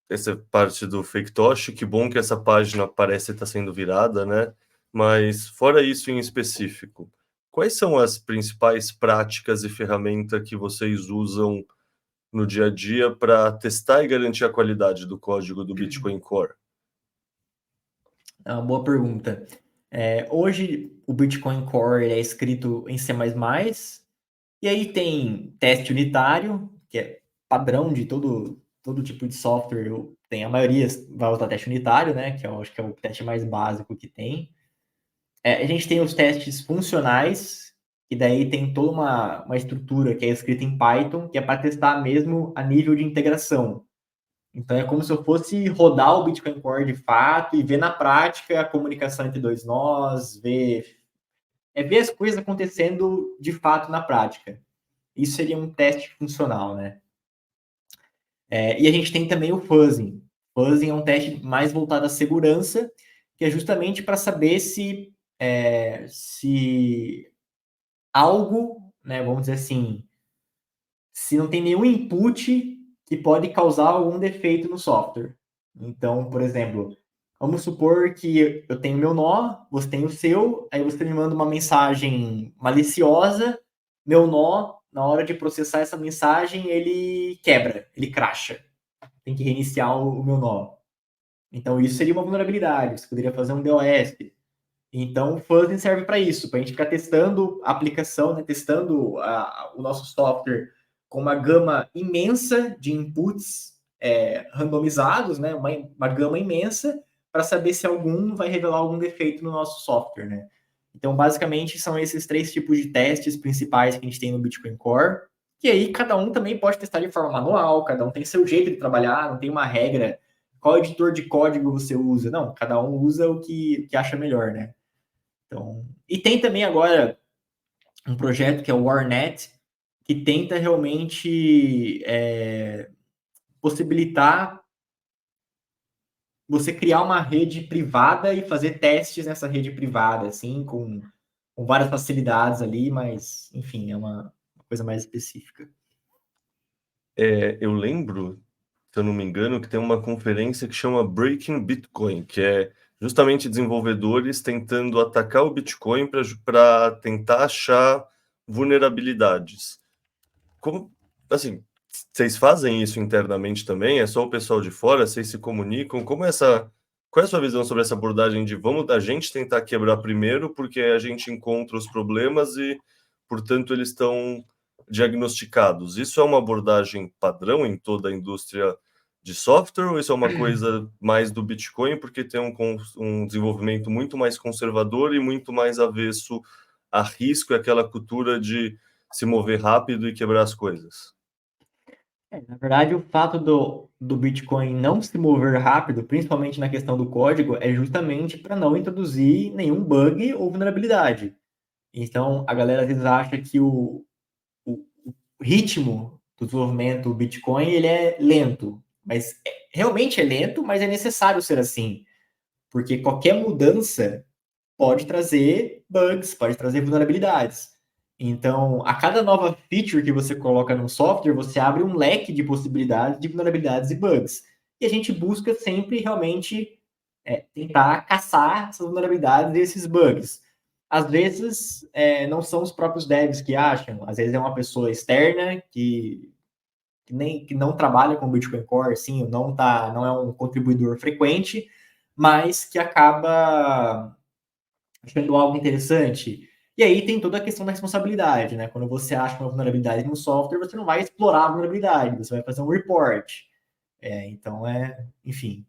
essa parte do FakeTosh, que bom que essa página parece estar sendo virada, né? Mas fora isso em específico, quais são as principais práticas e ferramentas que vocês usam no dia a dia para testar e garantir a qualidade do código do Bitcoin Core? É uma boa pergunta. Hoje, o Bitcoin Core ele é escrito em C++, e aí tem teste unitário, que é padrão de todo tipo de software. A maioria vai usar teste unitário, né? Que eu acho que é o teste mais básico que tem. A gente tem os testes funcionais, e daí tem toda uma estrutura que é escrita em Python, que é para testar mesmo a nível de integração. Então é como se eu fosse rodar o Bitcoin Core de fato e ver na prática a comunicação entre dois nós, ver as coisas acontecendo de fato na prática. Isso seria um teste funcional, né? E a gente tem também o fuzzing. Fuzzing é um teste mais voltado à segurança, que é justamente para saber se algo, né, vamos dizer assim, se não tem nenhum input que pode causar algum defeito no software. Então, por exemplo, vamos supor que eu tenho meu nó, você tem o seu, aí você me manda uma mensagem maliciosa, meu nó, na hora de processar essa mensagem, ele quebra, ele crasha. Tem que reiniciar o meu nó. Então, isso seria uma vulnerabilidade, você poderia fazer um DOS. Então, o fuzzing serve para isso, para a gente ficar testando a aplicação, né, testando o nosso software com uma gama imensa de inputs randomizados, né, uma gama imensa, para saber se algum vai revelar algum defeito no nosso software, né? Então, basicamente, são esses 3 tipos de testes principais que a gente tem no Bitcoin Core, que aí cada um também pode testar de forma manual, cada um tem seu jeito de trabalhar, não tem uma regra, qual editor de código você usa, não, cada um usa o que acha melhor, né? Então, e tem também agora um projeto que é o Warnet, que tenta realmente possibilitar você criar uma rede privada e fazer testes nessa rede privada, assim, com várias facilidades ali, mas, enfim, é uma coisa mais específica. Eu lembro, se eu não me engano, que tem uma conferência que chama Breaking Bitcoin, que é justamente desenvolvedores tentando atacar o Bitcoin para tentar achar vulnerabilidades. Como, assim, vocês fazem isso internamente também? É só o pessoal de fora? Vocês se comunicam? Qual é a sua visão sobre essa abordagem de vamos a gente tentar quebrar primeiro porque a gente encontra os problemas e, portanto, eles estão diagnosticados? Isso é uma abordagem padrão em toda a indústria de software ou isso é uma coisa mais do Bitcoin porque tem um desenvolvimento muito mais conservador e muito mais avesso a risco e aquela cultura de se mover rápido e quebrar as coisas? Na verdade, o fato do Bitcoin não se mover rápido, principalmente na questão do código, é justamente para não introduzir nenhum bug ou vulnerabilidade. Então, a galera às vezes acha que o ritmo do desenvolvimento do Bitcoin ele é lento, mas realmente é lento, mas é necessário ser assim, porque qualquer mudança pode trazer bugs, pode trazer vulnerabilidades. Então, a cada nova feature que você coloca no software, você abre um leque de possibilidades de vulnerabilidades e bugs. E a gente busca sempre realmente tentar caçar essas vulnerabilidades e esses bugs. Às vezes, não são os próprios devs que acham, às vezes é uma pessoa externa que não trabalha com Bitcoin Core, sim, não é um contribuidor frequente, mas que acaba achando algo interessante. E aí tem toda a questão da responsabilidade, né? Quando você acha uma vulnerabilidade no software, você não vai explorar a vulnerabilidade, você vai fazer um report. Então, enfim.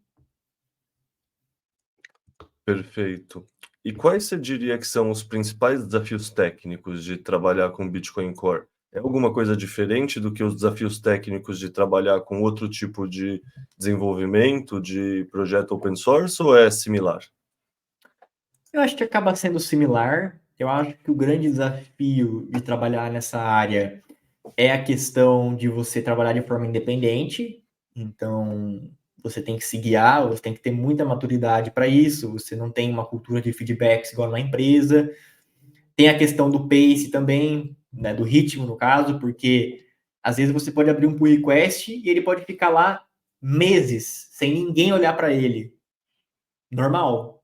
Perfeito. E quais você diria que são os principais desafios técnicos de trabalhar com Bitcoin Core? É alguma coisa diferente do que os desafios técnicos de trabalhar com outro tipo de desenvolvimento, de projeto open source, ou é similar? Eu acho que acaba sendo similar. Eu acho que o grande desafio de trabalhar nessa área é a questão de você trabalhar de forma independente. Então, você tem que se guiar, você tem que ter muita maturidade para isso. Você não tem uma cultura de feedbacks igual na empresa. Tem a questão do pace também, né, do ritmo, no caso, porque às vezes você pode abrir um pull request e ele pode ficar lá meses sem ninguém olhar para ele. Normal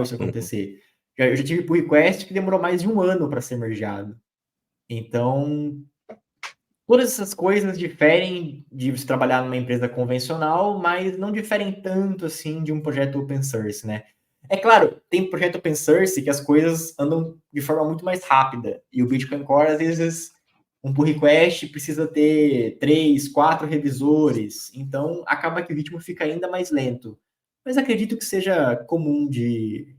isso acontecer. Eu já tive pull request que demorou mais de 1 ano para ser mergeado. Então, todas essas coisas diferem de você trabalhar numa empresa convencional, mas não diferem tanto assim de um projeto open source, né? É claro, tem projeto open source que as coisas andam de forma muito mais rápida. E o Bitcoin Core, às vezes, um pull request precisa ter 3, 4 revisores. Então, acaba que o ritmo fica ainda mais lento. Mas acredito que seja comum de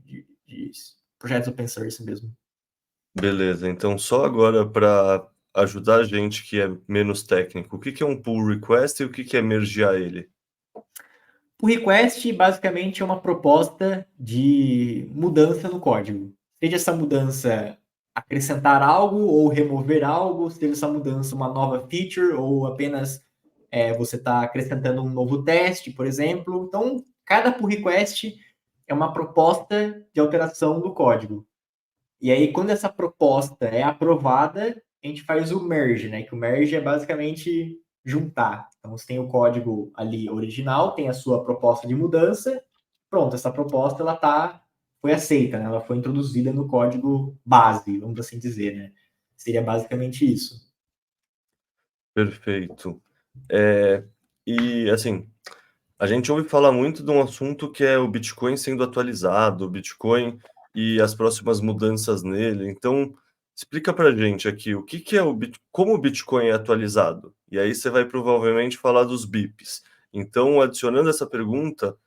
projetos open source mesmo. Beleza, então só agora para ajudar a gente que é menos técnico, o que que é um pull request e o que que é mergear ele? O request basicamente é uma proposta de mudança no código. Seja essa mudança acrescentar algo ou remover algo, seja essa mudança uma nova feature ou apenas você está acrescentando um novo teste, por exemplo. Então, cada pull request é uma proposta de alteração do código. E aí, quando essa proposta é aprovada, a gente faz o merge, né? Que o merge é basicamente juntar. Então, você tem o código ali original, tem a sua proposta de mudança. Pronto, essa proposta foi aceita, né? Ela foi introduzida no código base, vamos assim dizer, né? Seria basicamente isso. Perfeito. E assim, a gente ouve falar muito de um assunto que é o Bitcoin sendo atualizado, o Bitcoin e as próximas mudanças nele. Então, explica pra gente aqui o que que é como o Bitcoin é atualizado. E aí você vai provavelmente falar dos BIPs. Então, adicionando essa pergunta,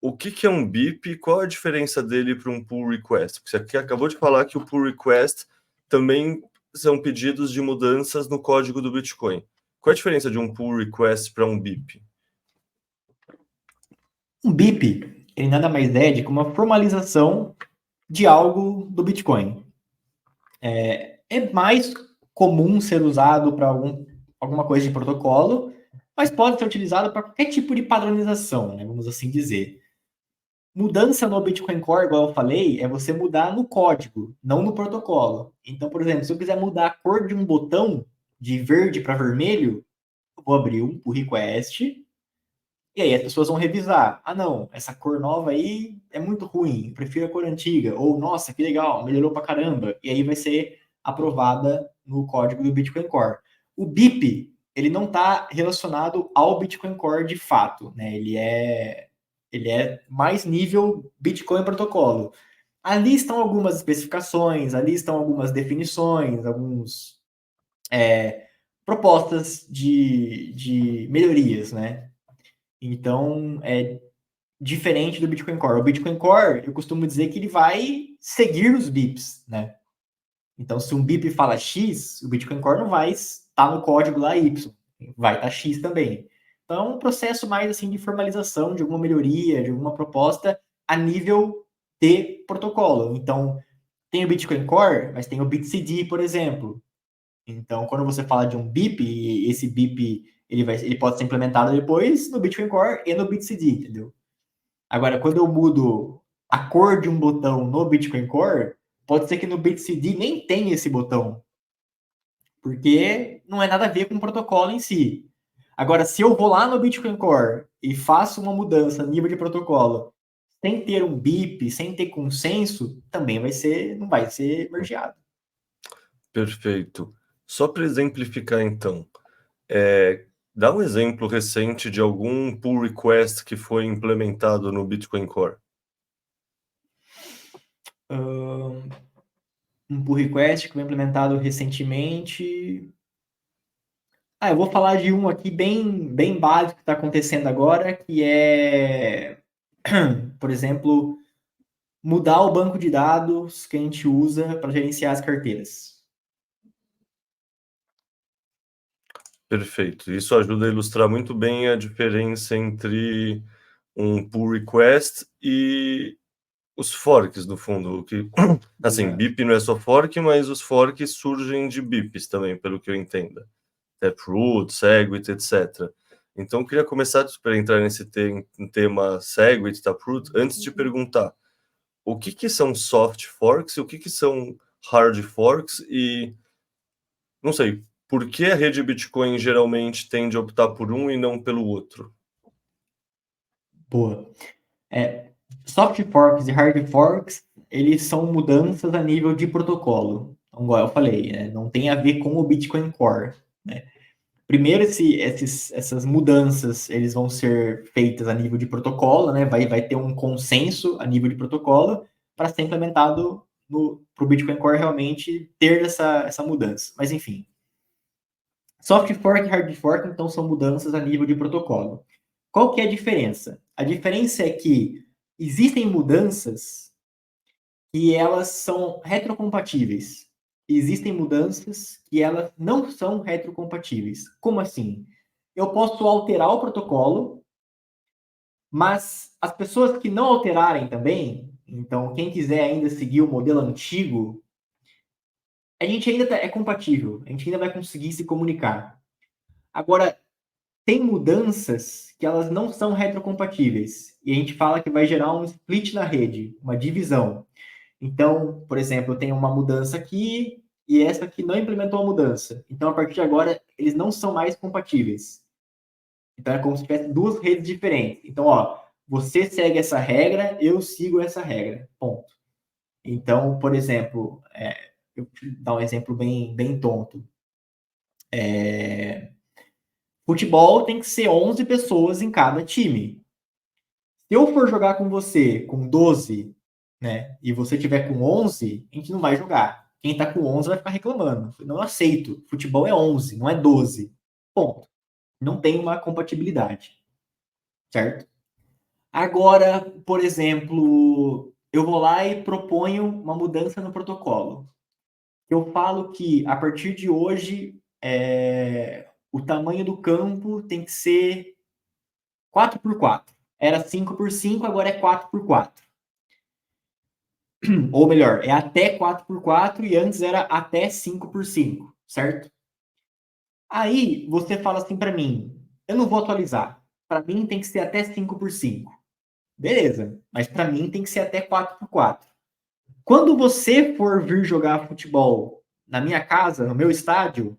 o que que é um BIP e qual a diferença dele para um pull request? Porque você aqui acabou de falar que o pull request também são pedidos de mudanças no código do Bitcoin. Qual a diferença de um pull request para um BIP? Um BIP, ele nada mais é do que uma formalização de algo do Bitcoin. É mais comum ser usado para alguma coisa de protocolo, mas pode ser utilizado para qualquer tipo de padronização, né, vamos assim dizer. Mudança no Bitcoin Core, igual eu falei, é você mudar no código, não no protocolo. Então, por exemplo, se eu quiser mudar a cor de um botão de verde para vermelho, eu vou abrir um pull request e aí as pessoas vão revisar. Ah, não, essa cor nova aí é muito ruim, prefiro a cor antiga. Ou, nossa, que legal, melhorou pra caramba. E aí vai ser aprovada no código do Bitcoin Core. O BIP, ele não está relacionado ao Bitcoin Core de fato, né? Ele é mais nível Bitcoin protocolo. Ali estão algumas especificações, ali estão algumas definições, alguns propostas de melhorias, né? Então, é diferente do Bitcoin Core. O Bitcoin Core, eu costumo dizer que ele vai seguir os BIPs, né? Então, se um BIP fala X, o Bitcoin Core não vai estar no código lá Y, vai estar X também. Então, é um processo mais assim de formalização de alguma melhoria, de alguma proposta a nível de protocolo. Então, tem o Bitcoin Core, mas tem o BitCD, por exemplo. Então, quando você fala de um BIP, esse BIP ele pode ser implementado depois no Bitcoin Core e no BitCD, entendeu? Agora, quando eu mudo a cor de um botão no Bitcoin Core, pode ser que no BitCD nem tenha esse botão, porque não é nada a ver com o protocolo em si. Agora, se eu vou lá no Bitcoin Core e faço uma mudança a nível de protocolo, sem ter um BIP, sem ter consenso, também não vai ser mergeado. Perfeito. Só para exemplificar então, dá um exemplo recente de algum pull request que foi implementado no Bitcoin Core. Um pull request que foi implementado recentemente. Eu vou falar de um aqui bem básico que está acontecendo agora, que é, por exemplo, mudar o banco de dados que a gente usa para gerenciar as carteiras. Perfeito. Isso ajuda a ilustrar muito bem a diferença entre um pull request e os forks, no fundo, que assim, BIP não é só fork, mas os forks surgem de BIPs também, pelo que eu entenda. Taproot, Segwit, etc. Então, eu queria começar para entrar nesse tema Segwit, Taproot, antes de perguntar o que que são soft forks e o que que são hard forks e, não sei, por que a rede Bitcoin geralmente tende a optar por um e não pelo outro? Boa. Soft forks e hard forks eles são mudanças a nível de protocolo. Então, igual eu falei, né? Não tem a ver com o Bitcoin Core, né? Primeiro, essas mudanças, eles vão ser feitas a nível de protocolo, né? Vai ter um consenso a nível de protocolo para ser implementado para o Bitcoin Core realmente ter essa mudança. Mas, enfim. Soft fork e hard fork, então, são mudanças a nível de protocolo. Qual que é a diferença? A diferença é que existem mudanças que elas são retrocompatíveis. Existem mudanças que elas não são retrocompatíveis. Como assim? Eu posso alterar o protocolo, mas as pessoas que não alterarem também, então quem quiser ainda seguir o modelo antigo, a gente ainda é compatível, a gente ainda vai conseguir se comunicar. Agora, tem mudanças que elas não são retrocompatíveis, e a gente fala que vai gerar um split na rede, uma divisão. Então, por exemplo, eu tenho uma mudança aqui e essa aqui não implementou a mudança. Então, a partir de agora, eles não são mais compatíveis. Então, é como se tivesse duas redes diferentes. Então, ó, você segue essa regra, eu sigo essa regra. Ponto. Então, por exemplo, eu vou dar um exemplo bem tonto. Futebol tem que ser 11 pessoas em cada time. Se eu for jogar com você com 12, né, e você tiver com 11, a gente não vai jogar. Quem tá com 11 vai ficar reclamando. Eu não aceito. Futebol é 11, não é 12. Ponto. Não tem uma compatibilidade. Certo? Agora, por exemplo, eu vou lá e proponho uma mudança no protocolo. Eu falo que, a partir de hoje, o tamanho do campo tem que ser 4x4. Era 5x5, agora é 4x4. Ou melhor, é até 4x4 e antes era até 5x5, certo? Aí você fala assim para mim, eu não vou atualizar. Para mim tem que ser até 5x5. Beleza, mas para mim tem que ser até 4x4. Quando você for vir jogar futebol na minha casa, no meu estádio,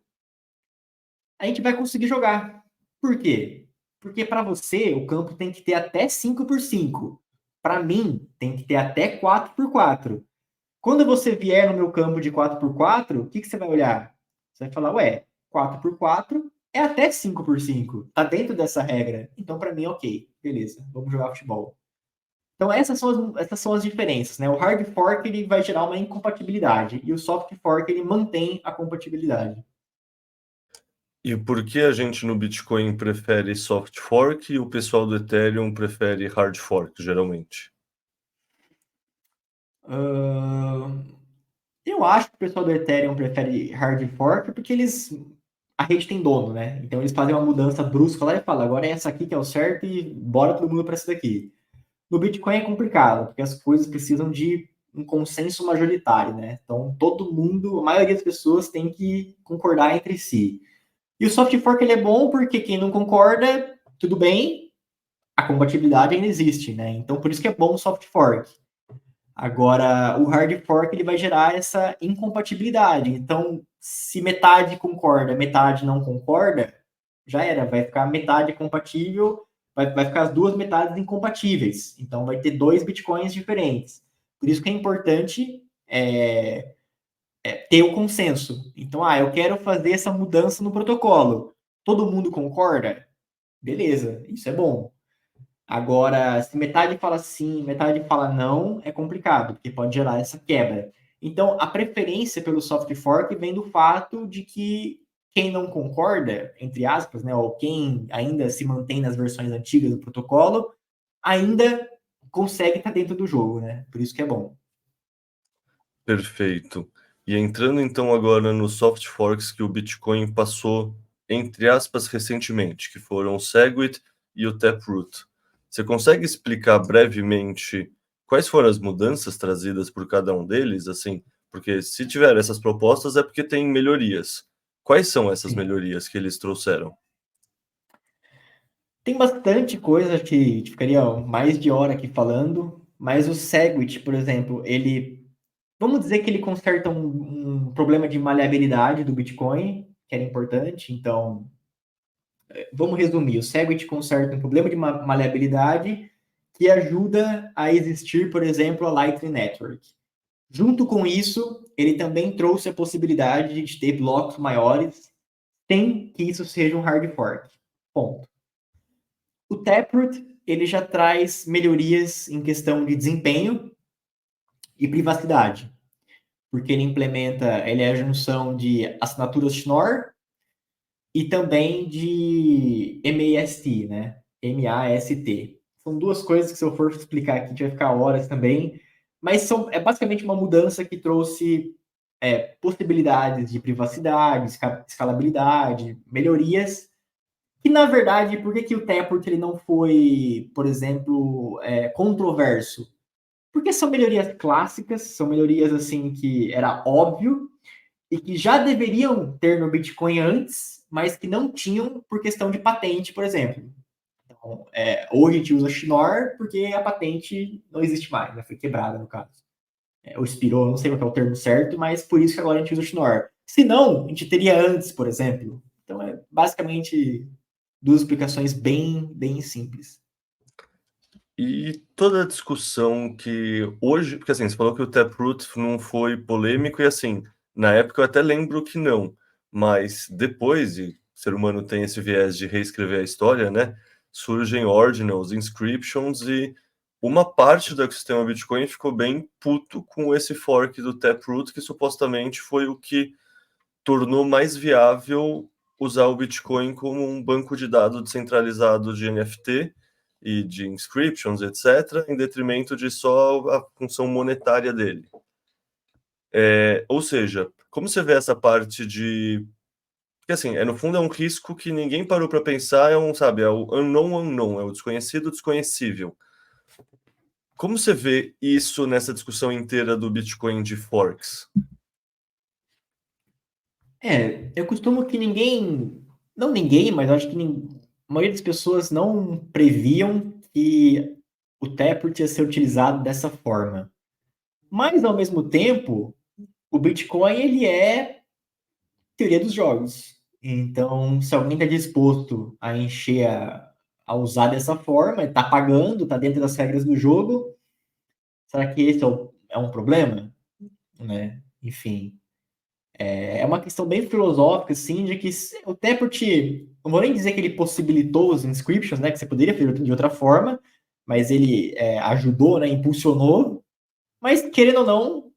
a gente vai conseguir jogar. Por quê? Porque para você o campo tem que ter até 5x5. Para mim tem que ter até 4x4. Quando você vier no meu campo de 4x4, o que você vai olhar? Você vai falar, ué, 4x4 é até 5x5. Tá dentro dessa regra. Então, para mim, ok. Beleza, vamos jogar futebol. Então, essas são as diferenças, né? O hard fork ele vai gerar uma incompatibilidade e o soft fork ele mantém a compatibilidade. E por que a gente no Bitcoin prefere soft fork e o pessoal do Ethereum prefere hard fork, geralmente? Eu acho que o pessoal do Ethereum prefere hard fork porque a rede tem dono, né? Então eles fazem uma mudança brusca lá e falam, agora é essa aqui que é o certo e bora todo mundo para essa daqui. No Bitcoin é complicado, porque as coisas precisam de um consenso majoritário, né? Então todo mundo, a maioria das pessoas tem que concordar entre si. E o soft fork ele é bom porque quem não concorda, tudo bem, a compatibilidade ainda existe, né? Então por isso que é bom o soft fork. Agora, o hard fork ele vai gerar essa incompatibilidade. Então, se metade concorda, metade não concorda, já era. Vai ficar metade compatível, vai ficar as duas metades incompatíveis. Então, vai ter dois bitcoins diferentes. Por isso que é importante ter o consenso. Então, eu quero fazer essa mudança no protocolo. Todo mundo concorda? Beleza, isso é bom. Agora, se metade fala sim, metade fala não, é complicado, porque pode gerar essa quebra. Então, a preferência pelo soft fork vem do fato de que quem não concorda, entre aspas, né, ou quem ainda se mantém nas versões antigas do protocolo, ainda consegue estar dentro do jogo, né? Por isso que é bom. Perfeito. E entrando então agora nos soft forks que o Bitcoin passou, entre aspas, recentemente, que foram o Segwit e o Taproot. Você consegue explicar brevemente quais foram as mudanças trazidas por cada um deles? Assim, porque se tiver essas propostas é porque tem melhorias. Quais são essas melhorias que eles trouxeram? Tem bastante coisa que ficaria mais de hora aqui falando, mas o Segwit, por exemplo, vamos dizer que ele conserta um problema de maleabilidade do Bitcoin, que era importante. Então, vamos resumir. O Segwit conserta um problema de maleabilidade que ajuda a existir, por exemplo, a Lightning Network. Junto com isso, ele também trouxe a possibilidade de ter blocos maiores sem que isso seja um hard fork. Ponto. O Taproot, ele já traz melhorias em questão de desempenho e privacidade, porque ele é a junção de assinaturas Schnorr e também de MAST, né? MAST. São duas coisas que, se eu for explicar aqui, a gente vai ficar horas também, mas é basicamente uma mudança que trouxe possibilidades de privacidade, escalabilidade, melhorias, que, na verdade, por que o Taproot ele não foi, por exemplo, controverso? Porque são melhorias clássicas, são melhorias assim que era óbvio e que já deveriam ter no Bitcoin antes, mas que não tinham por questão de patente, por exemplo. Então, hoje a gente usa Schnorr porque a patente não existe mais, né? Foi quebrada no caso. Ou expirou, não sei qual é o termo certo, mas por isso que agora a gente usa Schnorr. Se não, a gente teria antes, por exemplo. Então, é basicamente duas explicações bem simples. E toda a discussão que hoje, porque assim, você falou que o Taproot não foi polêmico, e assim, na época eu até lembro que não, mas depois, e o ser humano tem esse viés de reescrever a história, né? Surgem ordinals, inscriptions, e uma parte do ecossistema Bitcoin ficou bem puto com esse fork do Taproot, que supostamente foi o que tornou mais viável usar o Bitcoin como um banco de dados descentralizado de NFT e de inscriptions, etc., em detrimento de só a função monetária dele. Ou seja, como você vê essa parte de... Porque, assim, no fundo é um risco que ninguém parou para pensar, é o unknown, é o desconhecido desconhecível. Como você vê isso nessa discussão inteira do Bitcoin de forks? Eu costumo que não ninguém, mas eu acho que a maioria das pessoas não previam que o Taproot ia ser utilizado dessa forma. Mas, ao mesmo tempo, o Bitcoin, ele é teoria dos jogos. Então, se alguém está disposto a a usar dessa forma, está pagando, está dentro das regras do jogo, será que esse é um problema? Né? Enfim, é uma questão bem filosófica, assim, de que o Taproot, não vou nem dizer que ele possibilitou os inscriptions, né, que você poderia fazer de outra forma, mas ele ajudou, né, impulsionou, mas, querendo ou não,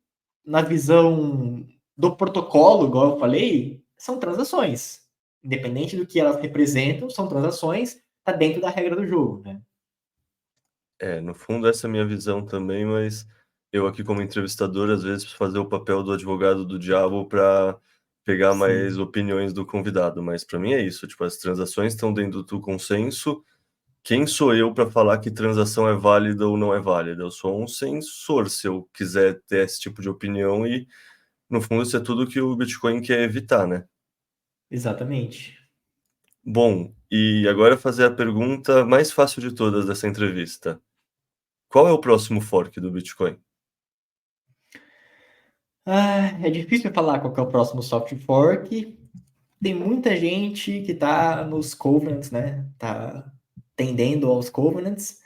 na visão do protocolo, igual eu falei, são transações. Independente do que elas representam, são transações, tá dentro da regra do jogo, né? No fundo, essa é a minha visão também, mas eu aqui como entrevistador, às vezes, preciso fazer o papel do advogado do diabo para pegar mais Sim. opiniões do convidado, mas para mim é isso, tipo, as transações estão dentro do consenso. Quem sou eu para falar que transação é válida ou não é válida? Eu sou um censor, se eu quiser ter esse tipo de opinião, e no fundo isso é tudo que o Bitcoin quer evitar, né? Exatamente. Bom, e agora fazer a pergunta mais fácil de todas dessa entrevista. Qual é o próximo fork do Bitcoin? É difícil falar qual que é o próximo soft fork. Tem muita gente que tá nos covenants, né? Tá tendendo aos covenants,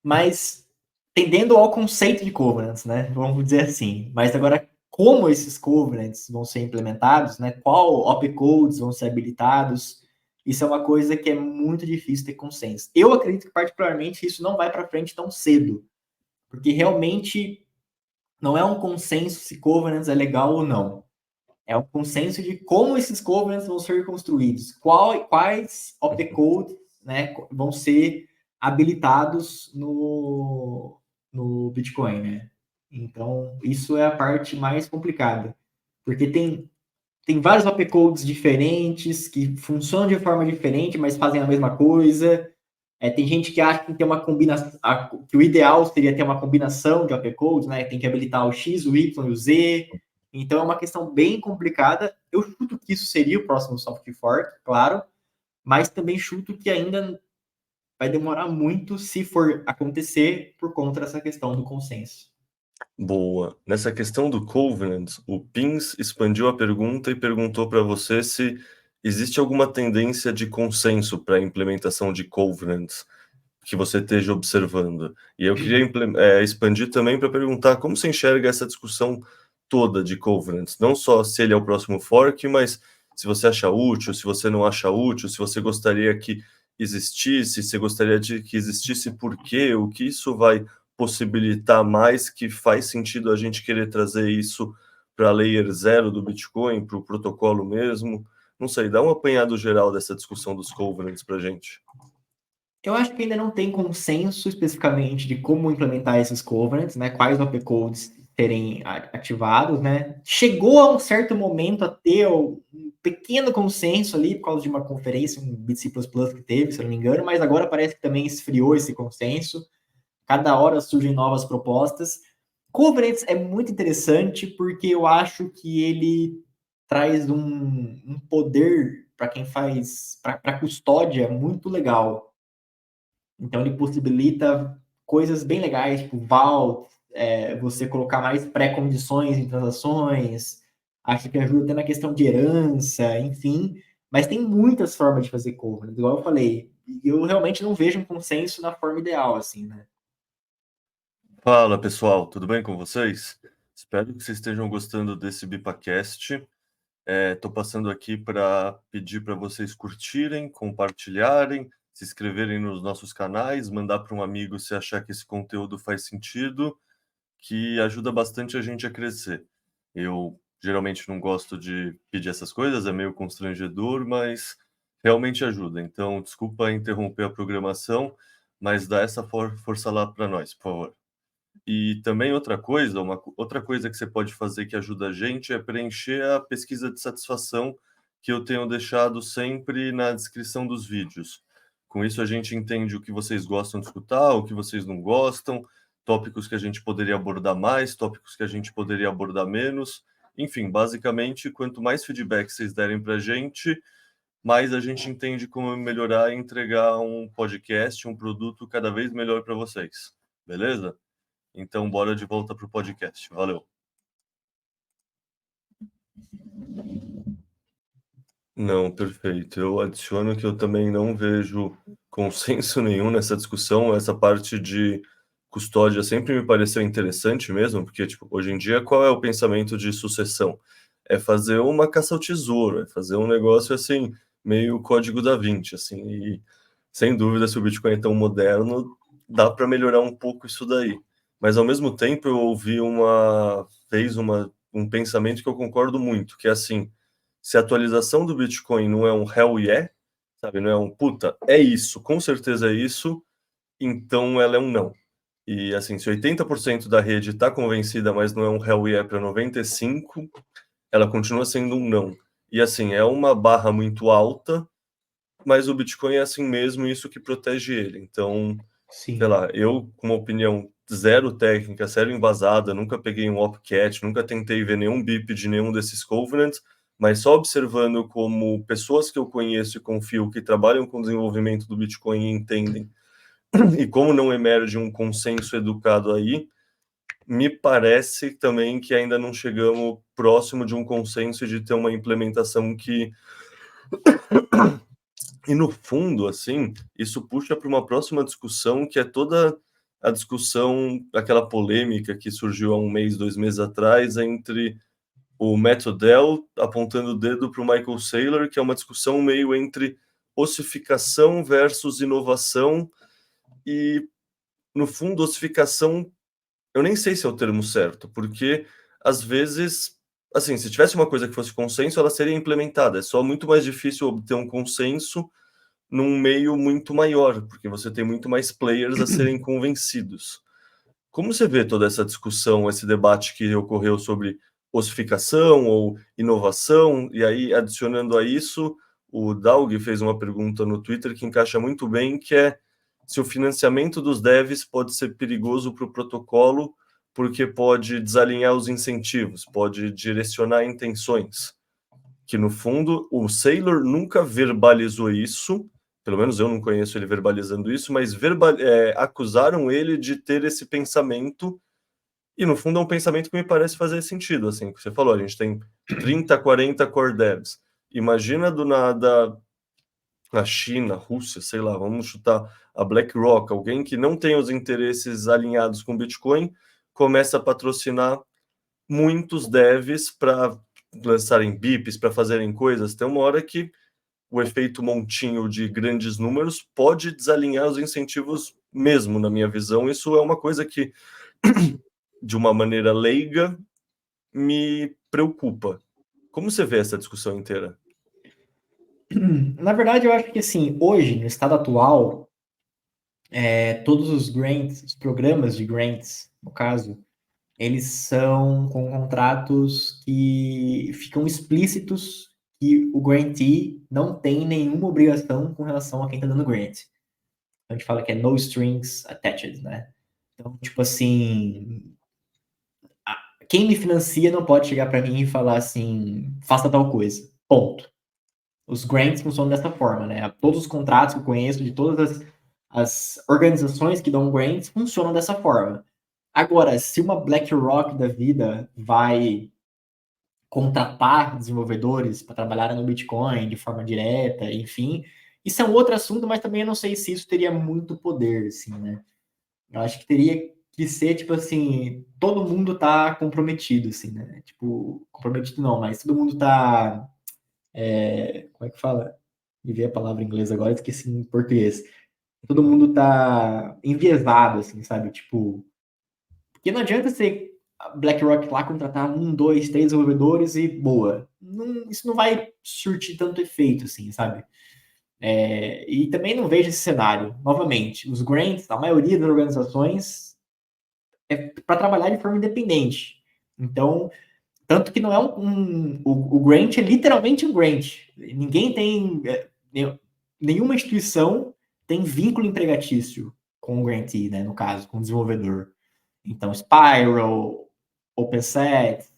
mas tendendo ao conceito de covenants, né? Vamos dizer assim. Mas agora, como esses covenants vão ser implementados, né? Qual opcodes vão ser habilitados? Isso é uma coisa que é muito difícil ter consenso. Eu acredito que, particularmente, isso não vai para frente tão cedo, porque realmente não é um consenso se covenants é legal ou não. É um consenso de como esses covenants vão ser construídos, quais opcodes, né, vão ser habilitados no Bitcoin, né? Então, isso é a parte mais complicada, porque tem vários opcodes diferentes que funcionam de forma diferente, mas fazem a mesma coisa. Tem gente que acha que tem uma combinação, que o ideal seria ter uma combinação de opcodes, né? Tem que habilitar o X, o Y e o Z. Então é uma questão bem complicada. Eu chuto que isso seria o próximo soft fork, claro, mas também chuto que ainda vai demorar muito se for acontecer por conta dessa questão do consenso. Boa. Nessa questão do Covenant, o Pins expandiu a pergunta e perguntou para você se existe alguma tendência de consenso para a implementação de Covenants. que você esteja observando. E eu queria expandir também para perguntar como você enxerga essa discussão toda de covenants, não só se ele é o próximo fork, mas se você acha útil, se você não acha útil, se você gostaria que existisse, se gostaria de que existisse por quê, o que isso vai possibilitar mais, que faz sentido a gente querer trazer isso para a layer 0 do Bitcoin, para o protocolo mesmo. Não sei, dá um apanhado geral dessa discussão dos covenants para a gente. Eu acho que ainda não tem consenso especificamente de como implementar esses covenants, né? Quais opcodes serem ativados, né? Chegou a um certo momento a ter um pequeno consenso ali por causa de uma conferência, um BitC++ que teve, se eu não me engano, mas agora parece que também esfriou esse consenso. Cada hora surgem novas propostas. Covenants é muito interessante porque eu acho que ele traz um poder para quem faz, para custódia muito legal. Então ele possibilita coisas bem legais, tipo vault, você colocar mais pré-condições em transações, acho que ajuda até na questão de herança, enfim. Mas tem muitas formas de fazer covenant, igual eu falei. E eu realmente não vejo um consenso na forma ideal, assim, né? Fala pessoal, tudo bem com vocês? Espero que vocês estejam gostando desse BipaCast. Estou passando aqui para pedir para vocês curtirem, compartilharem, se inscreverem nos nossos canais, mandar para um amigo se achar que esse conteúdo faz sentido, que ajuda bastante a gente a crescer. Eu geralmente não gosto de pedir essas coisas, é meio constrangedor, mas realmente ajuda. Então, desculpa interromper a programação, mas dá essa força lá para nós, por favor. E também outra coisa que você pode fazer que ajuda a gente é preencher a pesquisa de satisfação que eu tenho deixado sempre na descrição dos vídeos. Com isso a gente entende o que vocês gostam de escutar, o que vocês não gostam, tópicos que a gente poderia abordar mais, tópicos que a gente poderia abordar menos. Enfim, basicamente, quanto mais feedback vocês derem para a gente, mais a gente entende como melhorar e entregar um podcast, um produto cada vez melhor para vocês. Beleza? Então, bora de volta para o podcast. Valeu. Não, perfeito. Eu adiciono que eu também não vejo consenso nenhum nessa discussão. Essa parte de custódia sempre me pareceu interessante mesmo, porque, tipo, hoje em dia, qual é o pensamento de sucessão? É fazer uma caça ao tesouro, é fazer um negócio, assim, meio código da Vinci, assim, e sem dúvida, se o Bitcoin é tão moderno, dá para melhorar um pouco isso daí. Mas, ao mesmo tempo, eu ouvi um pensamento que eu concordo muito, que é assim, se a atualização do Bitcoin não é um hell yeah, sabe, não é um puta, é isso, com certeza é isso, então ela é um não. E assim, se 80% da rede está convencida, mas não é um hell yeah para 95%, ela continua sendo um não. E assim, é uma barra muito alta, mas o Bitcoin é assim mesmo, e isso que protege ele. Então, sei Sim. lá, eu com uma opinião zero técnica, zero embasada, nunca peguei um opcat, nunca tentei ver nenhum BIP de nenhum desses covenants, mas só observando como pessoas que eu conheço e confio que trabalham com o desenvolvimento do Bitcoin e entendem, e como não emerge um consenso educado aí, me parece também que ainda não chegamos próximo de um consenso e de ter uma implementação que... E no fundo, assim, isso puxa para uma próxima discussão, que é toda a discussão, aquela polêmica que surgiu há um mês, 2 meses atrás, entre o Matt Odell apontando o dedo para o Michael Saylor, que é uma discussão meio entre ossificação versus inovação, e, no fundo, ossificação, eu nem sei se é o termo certo, porque, às vezes, assim, se tivesse uma coisa que fosse consenso, ela seria implementada. É só muito mais difícil obter um consenso num meio muito maior, porque você tem muito mais players a serem convencidos. Como você vê toda essa discussão, esse debate que ocorreu sobre ossificação ou inovação? E aí, adicionando a isso, o Daug fez uma pergunta no Twitter que encaixa muito bem, que é se o financiamento dos devs pode ser perigoso para o protocolo, porque pode desalinhar os incentivos, pode direcionar intenções. Que, no fundo, o Saylor nunca verbalizou isso, pelo menos eu não conheço ele verbalizando isso, mas acusaram ele de ter esse pensamento, e no fundo é um pensamento que me parece fazer sentido, assim, que você falou, a gente tem 30, 40 core devs. Imagina do nada a China, a Rússia, sei lá, vamos chutar a BlackRock, alguém que não tem os interesses alinhados com Bitcoin, começa a patrocinar muitos devs para lançarem bips, para fazerem coisas. Tem uma hora que o efeito montinho de grandes números pode desalinhar os incentivos mesmo, na minha visão. Isso é uma coisa que, de uma maneira leiga, me preocupa. Como você vê essa discussão inteira? Na verdade, eu acho que, assim, hoje, no estado atual, todos os grants, os programas de grants, no caso, eles são com contratos que ficam explícitos que o grantee não tem nenhuma obrigação com relação a quem está dando grant. A gente fala que é no strings attached, né? Então, tipo assim, quem me financia não pode chegar para mim e falar assim, faça tal coisa. Ponto. Os grants funcionam dessa forma, né? Todos os contratos que eu conheço de todas as organizações que dão grants funcionam dessa forma. Agora, se uma BlackRock da vida vai contratar desenvolvedores para trabalhar no Bitcoin de forma direta, enfim, isso é um outro assunto, mas também eu não sei se isso teria muito poder, assim, né? Eu acho que teria que ser, tipo assim, todo mundo tá comprometido, assim, né? Tipo, comprometido não, mas todo mundo tá... como é que fala? Me veio a palavra em inglês agora, esqueci em português. Todo mundo tá enviesado, assim, sabe? Tipo, porque não adianta ser a BlackRock lá contratar 1, 2, 3 desenvolvedores e boa. Isso não vai surtir tanto efeito, assim, sabe? E também não vejo esse cenário. Novamente, os grants, a maioria das organizações é para trabalhar de forma independente. Então, tanto que não é o grant é literalmente um grant. Ninguém tem... nenhuma instituição tem vínculo empregatício com o grantee, né? No caso, com o desenvolvedor. Então, Spiral, OpenSet,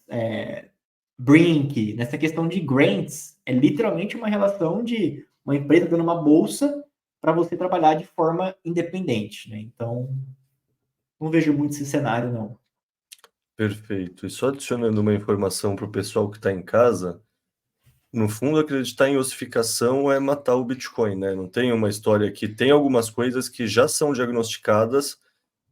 Brink, nessa questão de grants, é literalmente uma relação de uma empresa dando uma bolsa para você trabalhar de forma independente, né? Então, não vejo muito esse cenário, não. Perfeito. E só adicionando uma informação para o pessoal que está em casa, no fundo, acreditar em ossificação é matar o Bitcoin, né? Não tem uma história que tem algumas coisas que já são diagnosticadas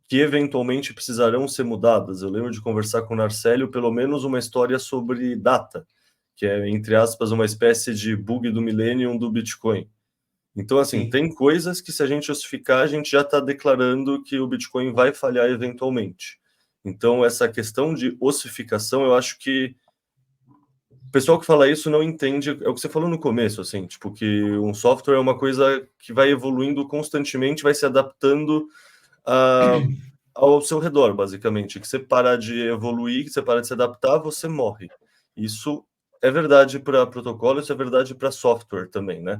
que eventualmente precisarão ser mudadas. Eu lembro de conversar com o Narcélio pelo menos uma história sobre data, que é, entre aspas, uma espécie de bug do millennium do Bitcoin. Então, assim, Sim. tem coisas que se a gente ossificar, a gente já está declarando que o Bitcoin vai falhar eventualmente. Então, essa questão de ossificação, eu acho que o pessoal que fala isso não entende, é o que você falou no começo, assim, tipo, que um software é uma coisa que vai evoluindo constantemente, vai se adaptando ao seu redor, basicamente. Que você parar de evoluir, que você parar de se adaptar, você morre. Isso é verdade para protocolo, isso é verdade para software também, né?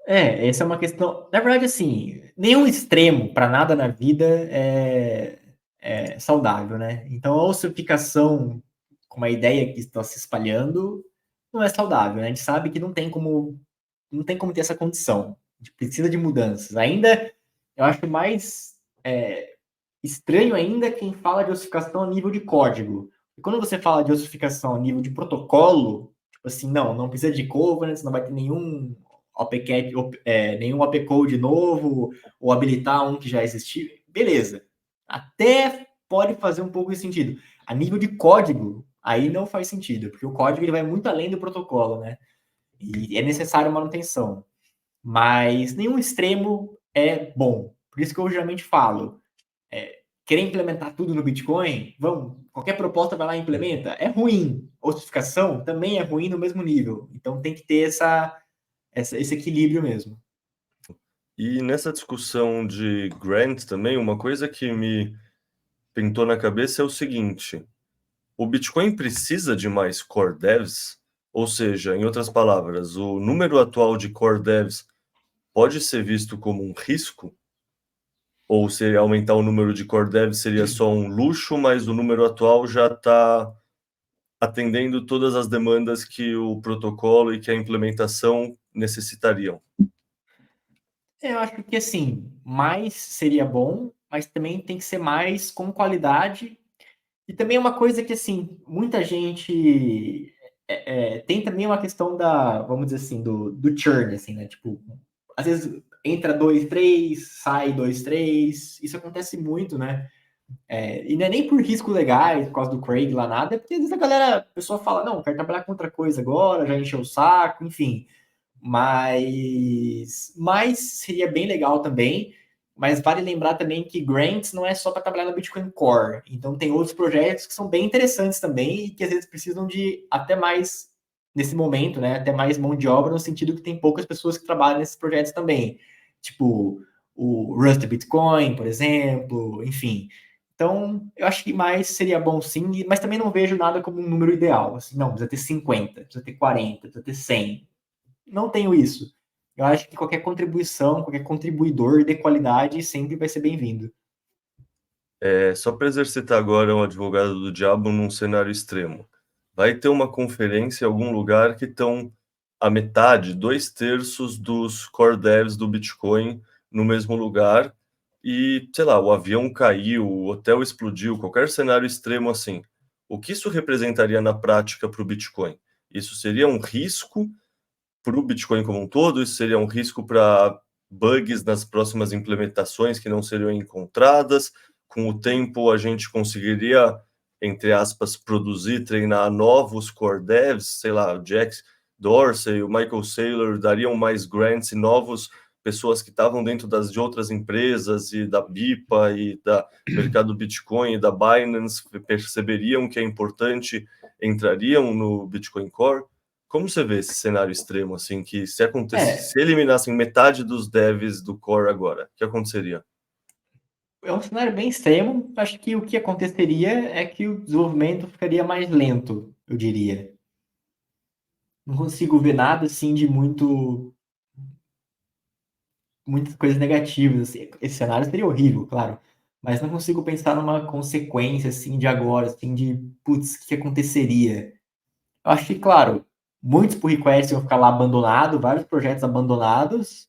Essa é uma questão. Na verdade, assim, nenhum extremo para nada na vida é saudável, né? Então, a ossificação com uma ideia que está se espalhando não é saudável, né? A gente sabe que não tem como ter essa condição. A gente precisa de mudanças. Ainda, eu acho mais estranho ainda quem fala de ossificação a nível de código. E quando você fala de ossificação a nível de protocolo, tipo assim, não precisa de governance, não vai ter nenhum OPCat, nenhum OPCode novo, ou habilitar um que já existiu. Beleza. Até pode fazer um pouco de sentido. A nível de código, aí não faz sentido, porque o código ele vai muito além do protocolo, né? E é necessário manutenção. Mas nenhum extremo é bom. Por isso que eu geralmente falo, querer implementar tudo no Bitcoin, qualquer proposta vai lá e implementa, é ruim. Ossificação também é ruim no mesmo nível. Então tem que ter esse equilíbrio mesmo. E nessa discussão de grant também, uma coisa que me pintou na cabeça é o seguinte: o Bitcoin precisa de mais core devs? Ou seja, em outras palavras, o número atual de core devs pode ser visto como um risco? Ou se aumentar o número de core devs seria só um luxo, mas o número atual já está atendendo todas as demandas que o protocolo e que a implementação necessitariam? Eu acho que, assim, mais seria bom, mas também tem que ser mais com qualidade. E também é uma coisa que, assim, muita gente tem também uma questão da, vamos dizer assim, do churn, assim, né? Tipo, às vezes entra 2, 3, sai 2, 3, isso acontece muito, né? E não é nem por risco legais, por causa do Craig lá, nada, é porque às vezes a pessoa fala, não, quero trabalhar com outra coisa agora, já encheu o saco, enfim. Mas seria bem legal também. Mas vale lembrar também que grants não é só para trabalhar no Bitcoin Core. Então tem outros projetos que são bem interessantes também e que às vezes precisam de até mais, nesse momento, né? Até mais mão de obra, no sentido que tem poucas pessoas que trabalham nesses projetos também. Tipo o Rust Bitcoin, por exemplo, enfim. Então, eu acho que mais seria bom sim, mas também não vejo nada como um número ideal. Assim, não, precisa ter 50, precisa ter 40, precisa ter 100. Não tenho isso. Eu acho que qualquer contribuição, qualquer contribuidor de qualidade sempre vai ser bem-vindo. Só para exercitar agora um advogado do diabo num cenário extremo. Vai ter uma conferência em algum lugar que estão a metade, 2/3 dos core devs do Bitcoin no mesmo lugar e, sei lá, o avião caiu, o hotel explodiu, qualquer cenário extremo assim. O que isso representaria na prática para o Bitcoin? Isso seria um risco para o Bitcoin como um todo? Isso seria um risco para bugs nas próximas implementações que não seriam encontradas? Com o tempo, a gente conseguiria, entre aspas, produzir, treinar novos core devs, sei lá, o Jack Dorsey, o Michael Saylor dariam mais grants e novos pessoas que estavam dentro de outras empresas e da BIPA e da mercado Bitcoin e da Binance perceberiam que é importante, entrariam no Bitcoin Core. Como você vê esse cenário extremo, assim, que se acontecesse, se eliminassem metade dos devs do core agora, o que aconteceria? É um cenário bem extremo. Acho que o que aconteceria é que o desenvolvimento ficaria mais lento, eu diria. Não consigo ver nada assim de muitas coisas negativas. Assim. Esse cenário seria horrível, claro. Mas não consigo pensar numa consequência assim de agora, assim, de putz, o que aconteceria? Eu acho que, claro, muitos pull requests iam ficar lá abandonados, vários projetos abandonados,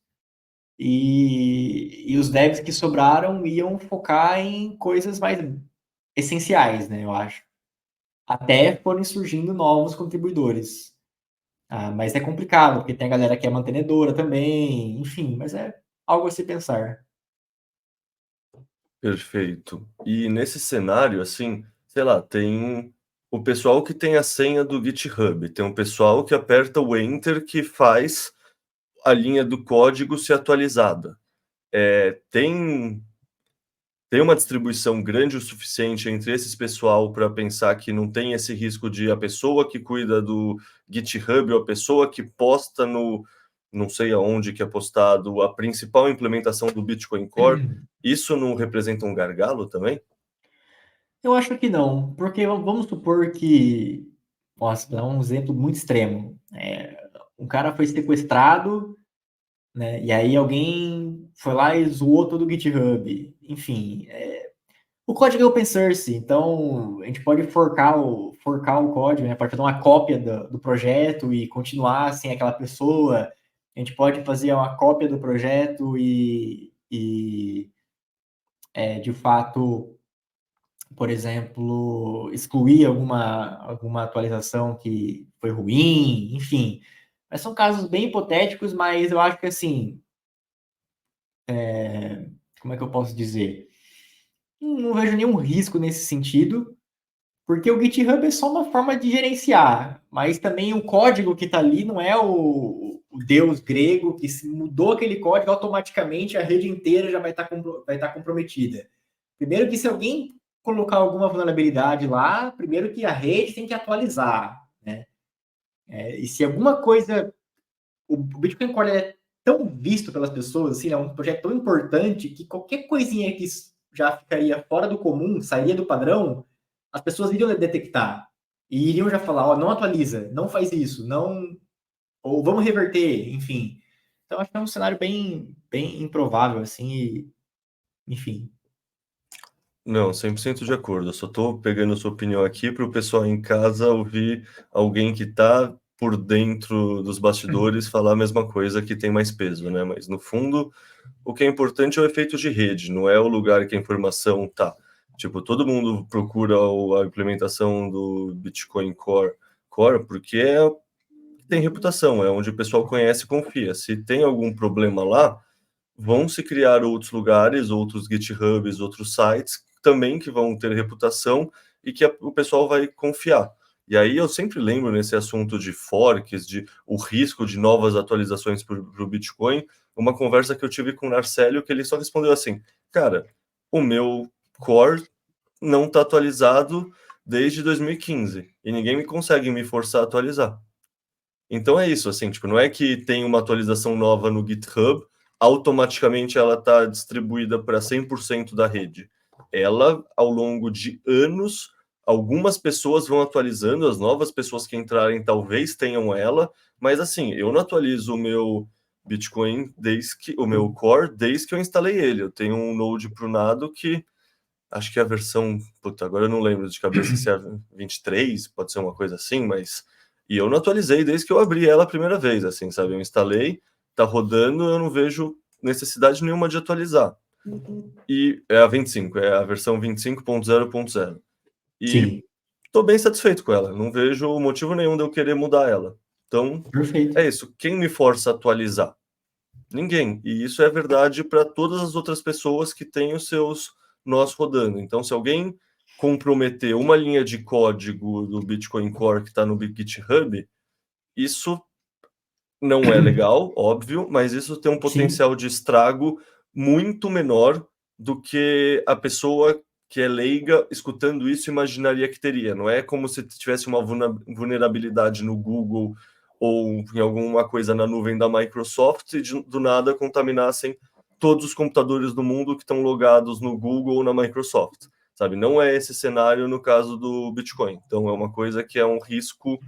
e os devs que sobraram iam focar em coisas mais essenciais, né? Eu acho. Até forem surgindo novos contribuidores. Mas é complicado, porque tem a galera que é mantenedora também, enfim, mas é algo a se pensar. Perfeito. E nesse cenário, assim, sei lá, tem o pessoal que tem a senha do GitHub, tem um pessoal que aperta o Enter que faz a linha do código ser atualizada. Tem uma distribuição grande o suficiente entre esses pessoal para pensar que não tem esse risco de a pessoa que cuida do GitHub ou a pessoa que posta no não sei aonde que é postado a principal implementação do Bitcoin Core, isso não representa um gargalo também? Eu acho que não, porque vamos supor que, nossa, dá um exemplo muito extremo. Um cara foi sequestrado, né? E aí alguém foi lá e zoou todo o GitHub. Enfim, o código é open source, então a gente pode forcar o código, né? Pode fazer uma cópia do projeto e continuar sem aquela pessoa. A gente pode fazer uma cópia do projeto de fato, por exemplo, excluir alguma atualização que foi ruim, enfim. Mas são casos bem hipotéticos, mas eu acho que assim, como é que eu posso dizer? Não vejo nenhum risco nesse sentido, porque o GitHub é só uma forma de gerenciar, mas também o código que está ali não é o deus grego que se mudou aquele código automaticamente a rede inteira já vai estar comprometida. Primeiro que se alguém colocar alguma vulnerabilidade lá, primeiro que a rede tem que atualizar, né? E se alguma coisa, o Bitcoin Core é tão visto pelas pessoas, assim, é um projeto tão importante que qualquer coisinha que já ficaria fora do comum, sairia do padrão, as pessoas iriam detectar e iriam já falar, ó, não atualiza, não faz isso, não, ou vamos reverter, enfim. Então acho que é um cenário bem improvável, assim, enfim. Não, 100% de acordo. Eu só estou pegando a sua opinião aqui para o pessoal em casa ouvir alguém que está por dentro dos bastidores falar a mesma coisa que tem mais peso, né? Mas no fundo, o que é importante é o efeito de rede, não é o lugar que a informação tá. Tipo, todo mundo procura a implementação do Bitcoin Core Core, porque tem reputação, é onde o pessoal conhece e confia. Se tem algum problema lá, vão se criar outros lugares, outros GitHubs, outros sites também que vão ter reputação e que o pessoal vai confiar. E aí eu sempre lembro nesse assunto de forks, de o risco de novas atualizações para o Bitcoin, uma conversa que eu tive com o Narcélio, que ele só respondeu assim, cara, o meu core não está atualizado desde 2015 e ninguém me consegue me forçar a atualizar. Então é isso, assim, tipo, não é que tem uma atualização nova no GitHub, automaticamente ela está distribuída para 100% da rede. Ela, ao longo de anos, algumas pessoas vão atualizando, as novas pessoas que entrarem talvez tenham ela, mas assim, eu não atualizo o meu Bitcoin o meu Core desde que eu instalei ele. Eu tenho um Node prunado que acho que é a versão, puta, agora eu não lembro de cabeça se é a 23, pode ser uma coisa assim, mas e eu não atualizei desde que eu abri ela a primeira vez, assim, sabe? Eu instalei, tá rodando, eu não vejo necessidade nenhuma de atualizar. E é a 25, é a versão 25.0.0. E Sim, tô bem satisfeito com ela, não vejo motivo nenhum de eu querer mudar ela. Então, perfeito. é isso. Quem me força a atualizar? Ninguém. E isso é verdade para todas as outras pessoas que têm os seus nós rodando. Então, se alguém comprometer uma linha de código do Bitcoin Core que está no GitHub, isso não é legal, óbvio, mas isso tem um Sim, potencial de estrago muito menor do que a pessoa que é leiga escutando isso imaginaria que teria. Não é como se tivesse uma vulnerabilidade no Google ou em alguma coisa na nuvem da Microsoft e do nada contaminassem todos os computadores do mundo que estão logados no Google ou na Microsoft, sabe? Não é esse cenário no caso do Bitcoin. Então é uma coisa que é um risco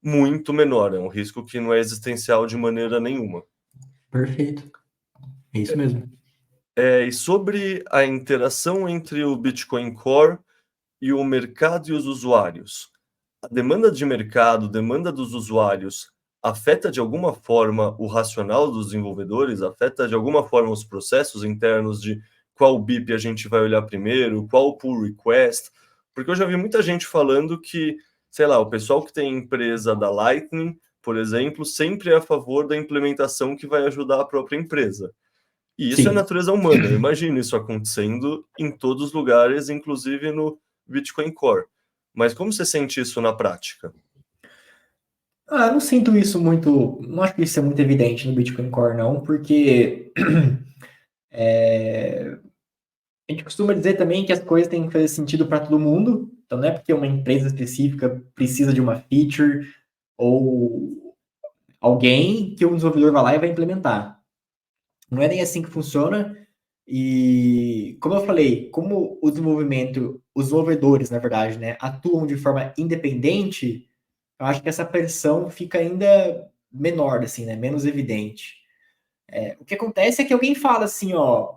muito menor, é um risco que não é existencial de maneira nenhuma. perfeito. É isso mesmo. E sobre a interação entre o Bitcoin Core e o mercado e os usuários, a demanda de mercado, demanda dos usuários, afeta de alguma forma o racional dos desenvolvedores, afeta de alguma forma os processos internos de qual BIP a gente vai olhar primeiro, qual pull request, porque eu já vi muita gente falando que, sei lá, o pessoal que tem empresa da Lightning, por exemplo, sempre é a favor da implementação que vai ajudar a própria empresa. E isso é Sim. natureza humana. Eu imagino isso acontecendo em todos os lugares, inclusive no Bitcoin Core. Mas como você sente isso na prática? Ah, não sinto isso muito. Não acho que isso é muito evidente no Bitcoin Core, não, porque a gente costuma dizer também que as coisas têm que fazer sentido para todo mundo. Então, não é porque uma empresa específica precisa de uma feature ou alguém que o desenvolvedor vai lá e vai implementar. Não é nem assim que funciona. E, como eu falei, como o desenvolvimento, os desenvolvedores, na verdade, né, atuam de forma independente, eu acho que essa pressão fica ainda menor, assim, né, menos evidente. O que acontece é que alguém fala assim, ó,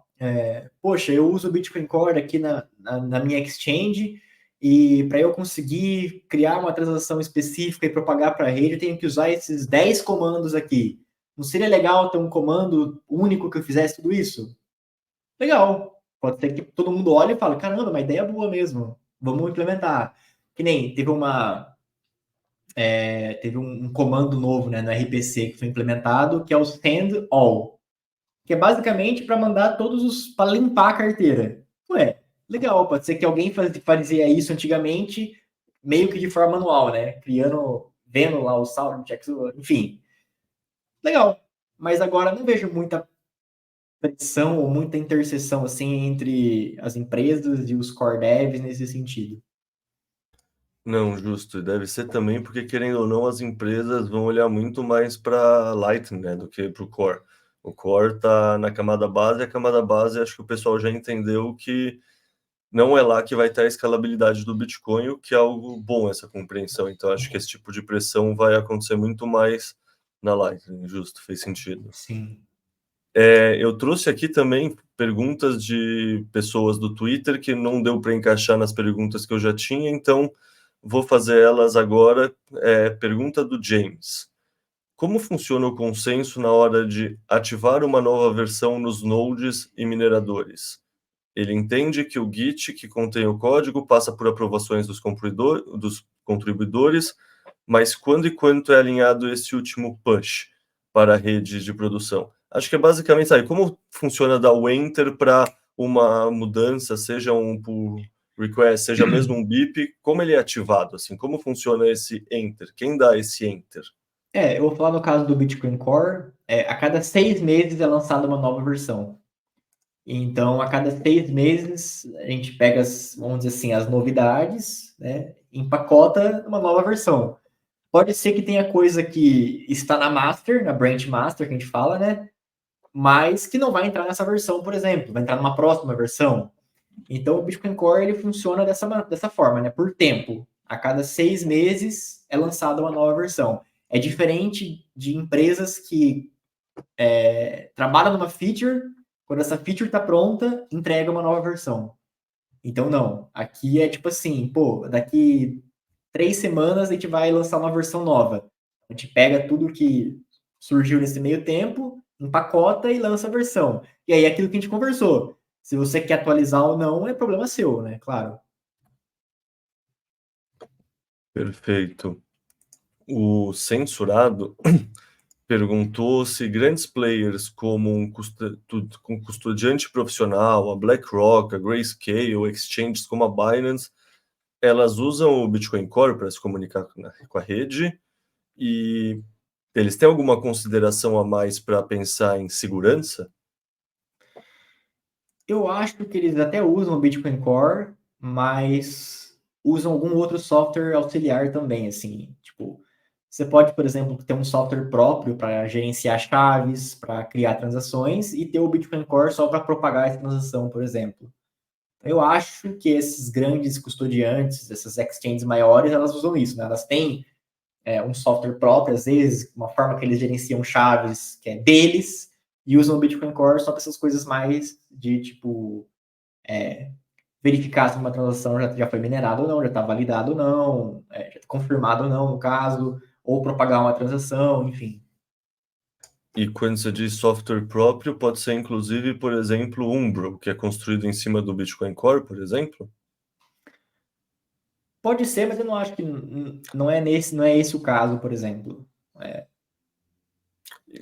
poxa, eu uso o Bitcoin Core aqui na minha exchange e para eu conseguir criar uma transação específica e propagar para a rede, eu tenho que usar esses 10 comandos aqui. Não seria legal ter um comando único que eu fizesse tudo isso? Legal. Pode ser que todo mundo olhe e fale, caramba, uma ideia boa mesmo. Vamos implementar. Que nem teve um comando novo, né, no RPC que foi implementado, que é o send all, que é basicamente para mandar para limpar a carteira. Ué, legal, pode ser que alguém fazia isso antigamente, meio que de forma manual, né? Vendo lá o saldo, enfim. Legal. Mas agora não vejo muita pressão ou muita interseção assim entre as empresas e os core devs nesse sentido. Não, justo. E deve ser também porque, querendo ou não, as empresas vão olhar muito mais para Lightning, né, do que para o Core. O Core está na camada base, e a camada base acho que o pessoal já entendeu que não é lá que vai estar a escalabilidade do Bitcoin, o que é algo bom essa compreensão. Então, acho que esse tipo de pressão vai acontecer muito mais na Lightning, justo, fez sentido. Sim. Eu trouxe aqui também perguntas de pessoas do Twitter que não deu para encaixar nas perguntas que eu já tinha, então vou fazer elas agora. Pergunta do James. Como funciona o consenso na hora de ativar uma nova versão nos nodes e mineradores? Ele entende que o Git que contém o código passa por aprovações dos contribuidores, mas quando e quanto é alinhado esse último push para a rede de produção? Acho que é basicamente, sabe, como funciona dar o enter para uma mudança, seja um pull request, seja mesmo um BIP, como ele é ativado, assim, como funciona esse enter? Quem dá esse enter? Eu vou falar no caso do Bitcoin Core, a cada 6 meses é lançada uma nova versão. Então, a cada 6 meses, a gente pega, vamos dizer assim, as novidades, né, empacota uma nova versão. Pode ser que tenha coisa que está na master, na branch master, que a gente fala, né, mas que não vai entrar nessa versão, por exemplo, vai entrar numa próxima versão. Então, o Bitcoin Core ele funciona dessa forma, né, por tempo. A cada 6 meses é lançada uma nova versão. É diferente de empresas que trabalham numa feature, quando essa feature está pronta, entrega uma nova versão. Então, não. Aqui é tipo assim, pô, daqui 3 semanas a gente vai lançar uma versão nova. A gente pega tudo que surgiu nesse meio tempo, empacota e lança a versão. E aí, aquilo que a gente conversou. Se você quer atualizar ou não, é problema seu, né? Claro. Perfeito. O censurado perguntou se grandes players como um custodiante profissional, a BlackRock, a Grayscale, exchanges como a Binance, elas usam o Bitcoin Core para se comunicar com a rede, e eles têm alguma consideração a mais para pensar em segurança? Eu acho que eles até usam o Bitcoin Core, mas usam algum outro software auxiliar também, assim, tipo, você pode, por exemplo, ter um software próprio para gerenciar chaves, para criar transações, e ter o Bitcoin Core só para propagar essa transação, por exemplo. Eu acho que esses grandes custodiantes, essas exchanges maiores, elas usam isso, né? Elas têm um software próprio, às vezes, uma forma que eles gerenciam chaves, que é deles, e usam o Bitcoin Core só para essas coisas mais de, tipo, verificar se uma transação já foi minerada ou não, já está validada ou não, já está confirmada ou não, no caso, ou propagar uma transação, enfim. E quando você diz software próprio, pode ser inclusive, por exemplo, Umbro, que é construído em cima do Bitcoin Core, por exemplo? Pode ser, mas eu não acho que não é esse o caso, por exemplo.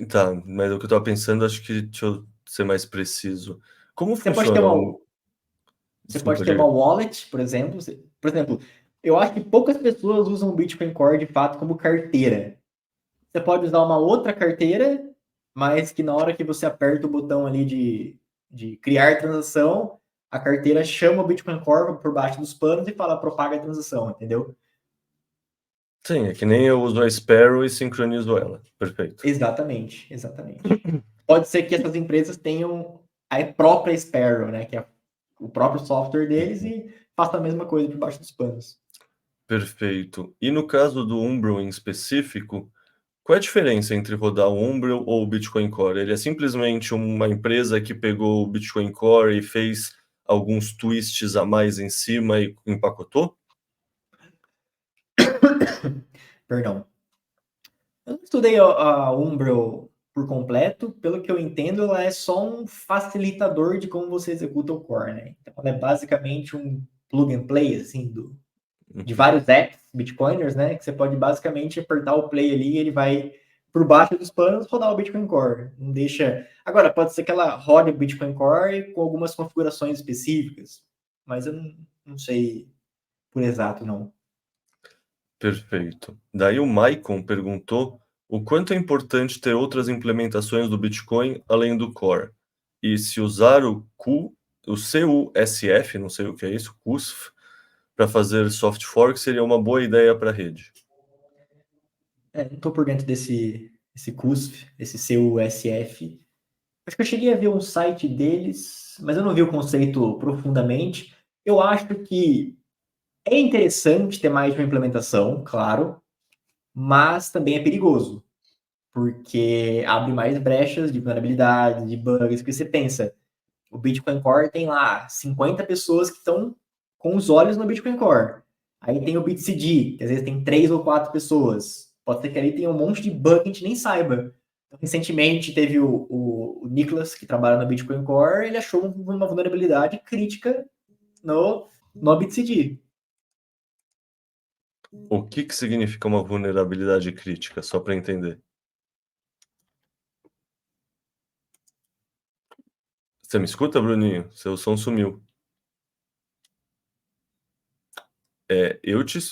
Tá, mas o que eu estava pensando, acho que deixa eu ser mais preciso. Como Você pode ter funciona uma, o... você pode Desculpa, ter uma diga. wallet, por exemplo. Por exemplo, eu acho que poucas pessoas usam o Bitcoin Core de fato como carteira. Você pode usar uma outra carteira, mas que na hora que você aperta o botão ali de criar transação, a carteira chama o Bitcoin Core por baixo dos panos e fala propaga a transação, entendeu? Sim, é que nem eu uso a Sparrow e sincronizo ela. Perfeito. Exatamente, exatamente. Pode ser que essas empresas tenham a própria Sparrow, né, que é o próprio software deles e faça a mesma coisa por baixo dos panos. Perfeito. E no caso do Umbro em específico, qual é a diferença entre rodar o Umbro ou o Bitcoin Core? Ele é simplesmente uma empresa que pegou o Bitcoin Core e fez alguns twists a mais em cima e empacotou? Perdão. Eu não estudei a Umbro por completo, pelo que eu entendo, ela é só um facilitador de como você executa o core, né? Então, ela é basicamente um plug and play, assim, de vários apps Bitcoiners, né? Que você pode basicamente apertar o play ali e ele vai por baixo dos panos rodar o Bitcoin Core. Não deixa. Agora, pode ser que ela rode o Bitcoin Core com algumas configurações específicas, mas eu não sei por exato, não. Perfeito. Daí o Maicon perguntou o quanto é importante ter outras implementações do Bitcoin além do Core. E se usar o CUSF, não sei o que é isso, CUSF, para fazer soft fork seria uma boa ideia para a rede. Não estou por dentro esse CUSF, esse CUSF. Acho que eu cheguei a ver um site deles, mas eu não vi o conceito profundamente. Eu acho que é interessante ter mais de uma implementação, claro, mas também é perigoso, porque abre mais brechas de vulnerabilidade, de bugs, porque você pensa, o Bitcoin Core tem lá 50 pessoas que estão com os olhos no Bitcoin Core. Aí tem o BitCD, que às vezes tem 3 ou 4 pessoas. Pode ser que ali tenha um monte de bug que a gente nem saiba. Então, recentemente teve o Nicholas, que trabalha no Bitcoin Core, ele achou uma vulnerabilidade crítica no BitCD. O que significa uma vulnerabilidade crítica? Só para entender. Você me escuta, Bruninho? Seu som sumiu.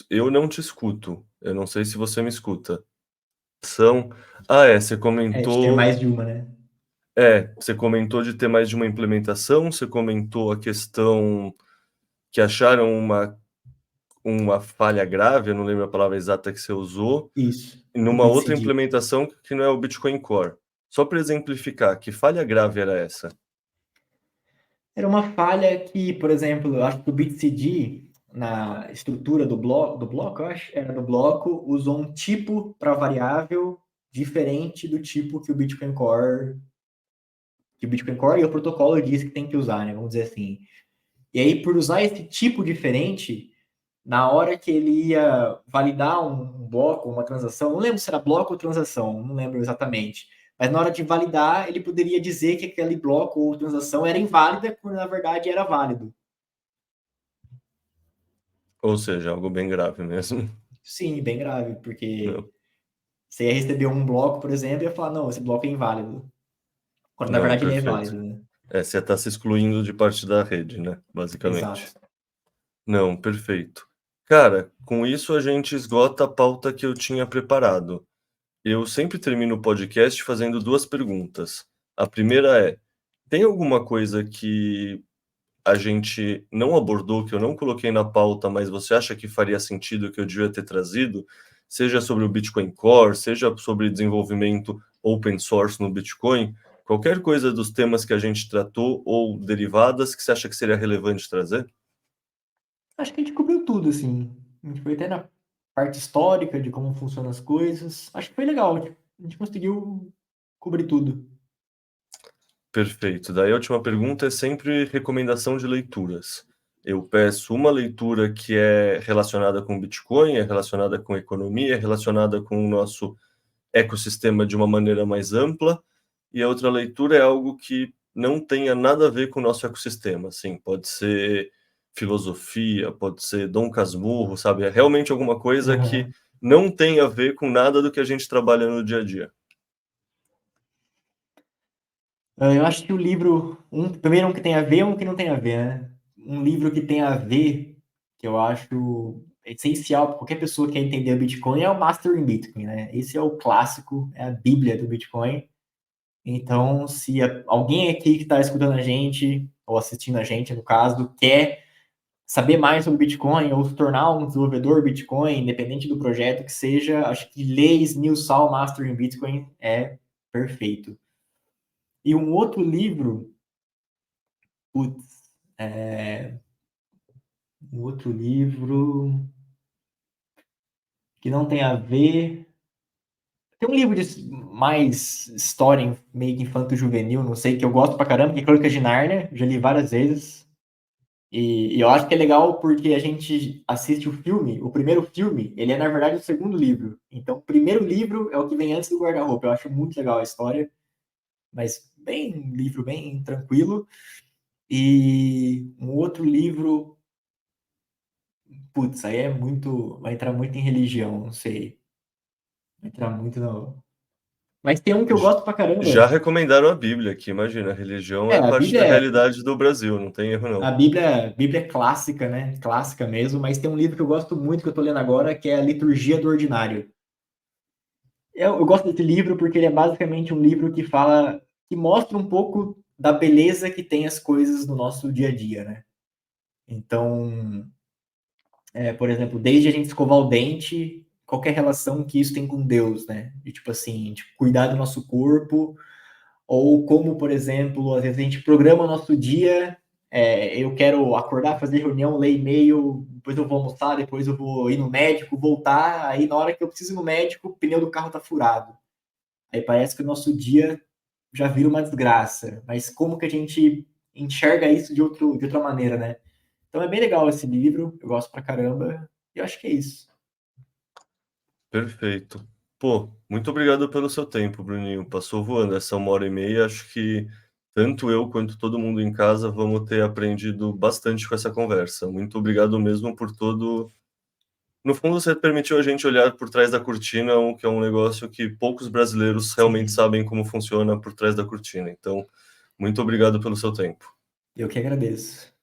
Eu não te escuto. Eu não sei se você me escuta. Você De ter comentou. mais de uma, né? Você comentou de ter mais de uma implementação, você comentou a questão que acharam uma falha grave, eu não lembro a palavra exata que você usou, Isso. O numa outra BitCD. implementação que não é o Bitcoin Core. Só para exemplificar, que falha grave era essa? Era uma falha que, por exemplo, eu acho que o BitCD, na estrutura do bloco, eu acho, era do bloco, usou um tipo para variável diferente do tipo que o Bitcoin Core e o protocolo diz que tem que usar, né? Vamos dizer assim. E aí, por usar esse tipo diferente, na hora que ele ia validar um bloco, uma transação, não lembro se era bloco ou transação, não lembro exatamente. Mas na hora de validar, ele poderia dizer que aquele bloco ou transação era inválida, quando na verdade era válido. Ou seja, algo bem grave mesmo. Sim, bem grave, porque Não, você ia receber um bloco, por exemplo, e ia falar, não, esse bloco é inválido. Quando na não, verdade ele é perfeito. válido, né? Você está se excluindo de parte da rede, né? Basicamente. Exato. Não, perfeito. Cara, com isso a gente esgota a pauta que eu tinha preparado. Eu sempre termino o podcast fazendo 2 perguntas. A primeira é: tem alguma coisa que a gente não abordou, que eu não coloquei na pauta, mas você acha que faria sentido, que eu devia ter trazido? Seja sobre o Bitcoin Core, seja sobre desenvolvimento open source no Bitcoin, qualquer coisa dos temas que a gente tratou ou derivadas que você acha que seria relevante trazer? Acho que a gente cobriu tudo, assim. A gente foi até na parte histórica de como funcionam as coisas. Acho que foi legal. A gente conseguiu cobrir tudo. Perfeito. Daí a última pergunta é sempre recomendação de leituras. Eu peço uma leitura que é relacionada com Bitcoin, é relacionada com economia, é relacionada com o nosso ecossistema de uma maneira mais ampla, e a outra leitura é algo que não tenha nada a ver com o nosso ecossistema. Assim, pode ser filosofia, pode ser Dom Casmurro, sabe? É realmente alguma coisa que Uhum. não tem a ver com nada do que a gente trabalha no dia a dia. Eu acho que o livro, primeiro um que tem a ver e um que não tem a ver, né? Um livro que tem a ver, que eu acho essencial para qualquer pessoa que quer entender o Bitcoin, é o Mastering Bitcoin, né? Esse é o clássico, é a bíblia do Bitcoin. Então, se alguém aqui que está escutando a gente, ou assistindo a gente, no caso, quer saber mais sobre Bitcoin ou se tornar um desenvolvedor Bitcoin, independente do projeto que seja, acho que ler New Sol Mastering Bitcoin é perfeito. E um outro livro, putz, um outro livro que não tem a ver. Tem um livro de mais história meio que infanto-juvenil, não sei, que eu gosto pra caramba, que é Crônicas de Nárnia, já li várias vezes. E eu acho que é legal porque a gente assiste o filme, o primeiro filme, ele é na verdade o segundo livro. Então, o primeiro livro é o que vem antes do guarda-roupa. Eu acho muito legal a história, mas bem livro bem tranquilo. E um outro livro, putz, aí é muito, vai entrar muito em religião, não sei. Vai entrar muito no. Mas tem um que eu J- gosto pra Já caramba. recomendaram a Bíblia aqui, imagina, a religião é A parte da Bíblia é realidade do Brasil, não tem erro a não. Bíblia é clássica, né? Clássica mesmo, mas tem um livro que eu gosto muito que eu tô lendo agora, que é a Liturgia do Ordinário. Eu gosto desse livro porque ele é basicamente um livro que fala, que mostra um pouco da beleza que tem as coisas no nosso dia a dia, né? Então, por exemplo, desde a gente escovar o dente, qualquer relação que isso tem com Deus, né? De, tipo assim, de cuidar do nosso corpo, ou como, por exemplo, às vezes a gente programa o nosso dia, eu quero acordar, fazer reunião, ler e-mail, depois eu vou almoçar, depois eu vou ir no médico, voltar, aí na hora que eu preciso ir no médico, o pneu do carro tá furado. Aí parece que o nosso dia já vira uma desgraça. Mas como que a gente enxerga isso de outra maneira, né? Então é bem legal esse livro, eu gosto pra caramba, e eu acho que é isso. Perfeito. Pô, muito obrigado pelo seu tempo, Bruninho. Passou voando essa 1 hora e meia. Acho que tanto eu quanto todo mundo em casa vamos ter aprendido bastante com essa conversa. Muito obrigado mesmo por todo. no fundo, você permitiu a gente olhar por trás da cortina, que é um negócio que poucos brasileiros realmente sabem como funciona por trás da cortina. Então, muito obrigado pelo seu tempo. Eu que agradeço.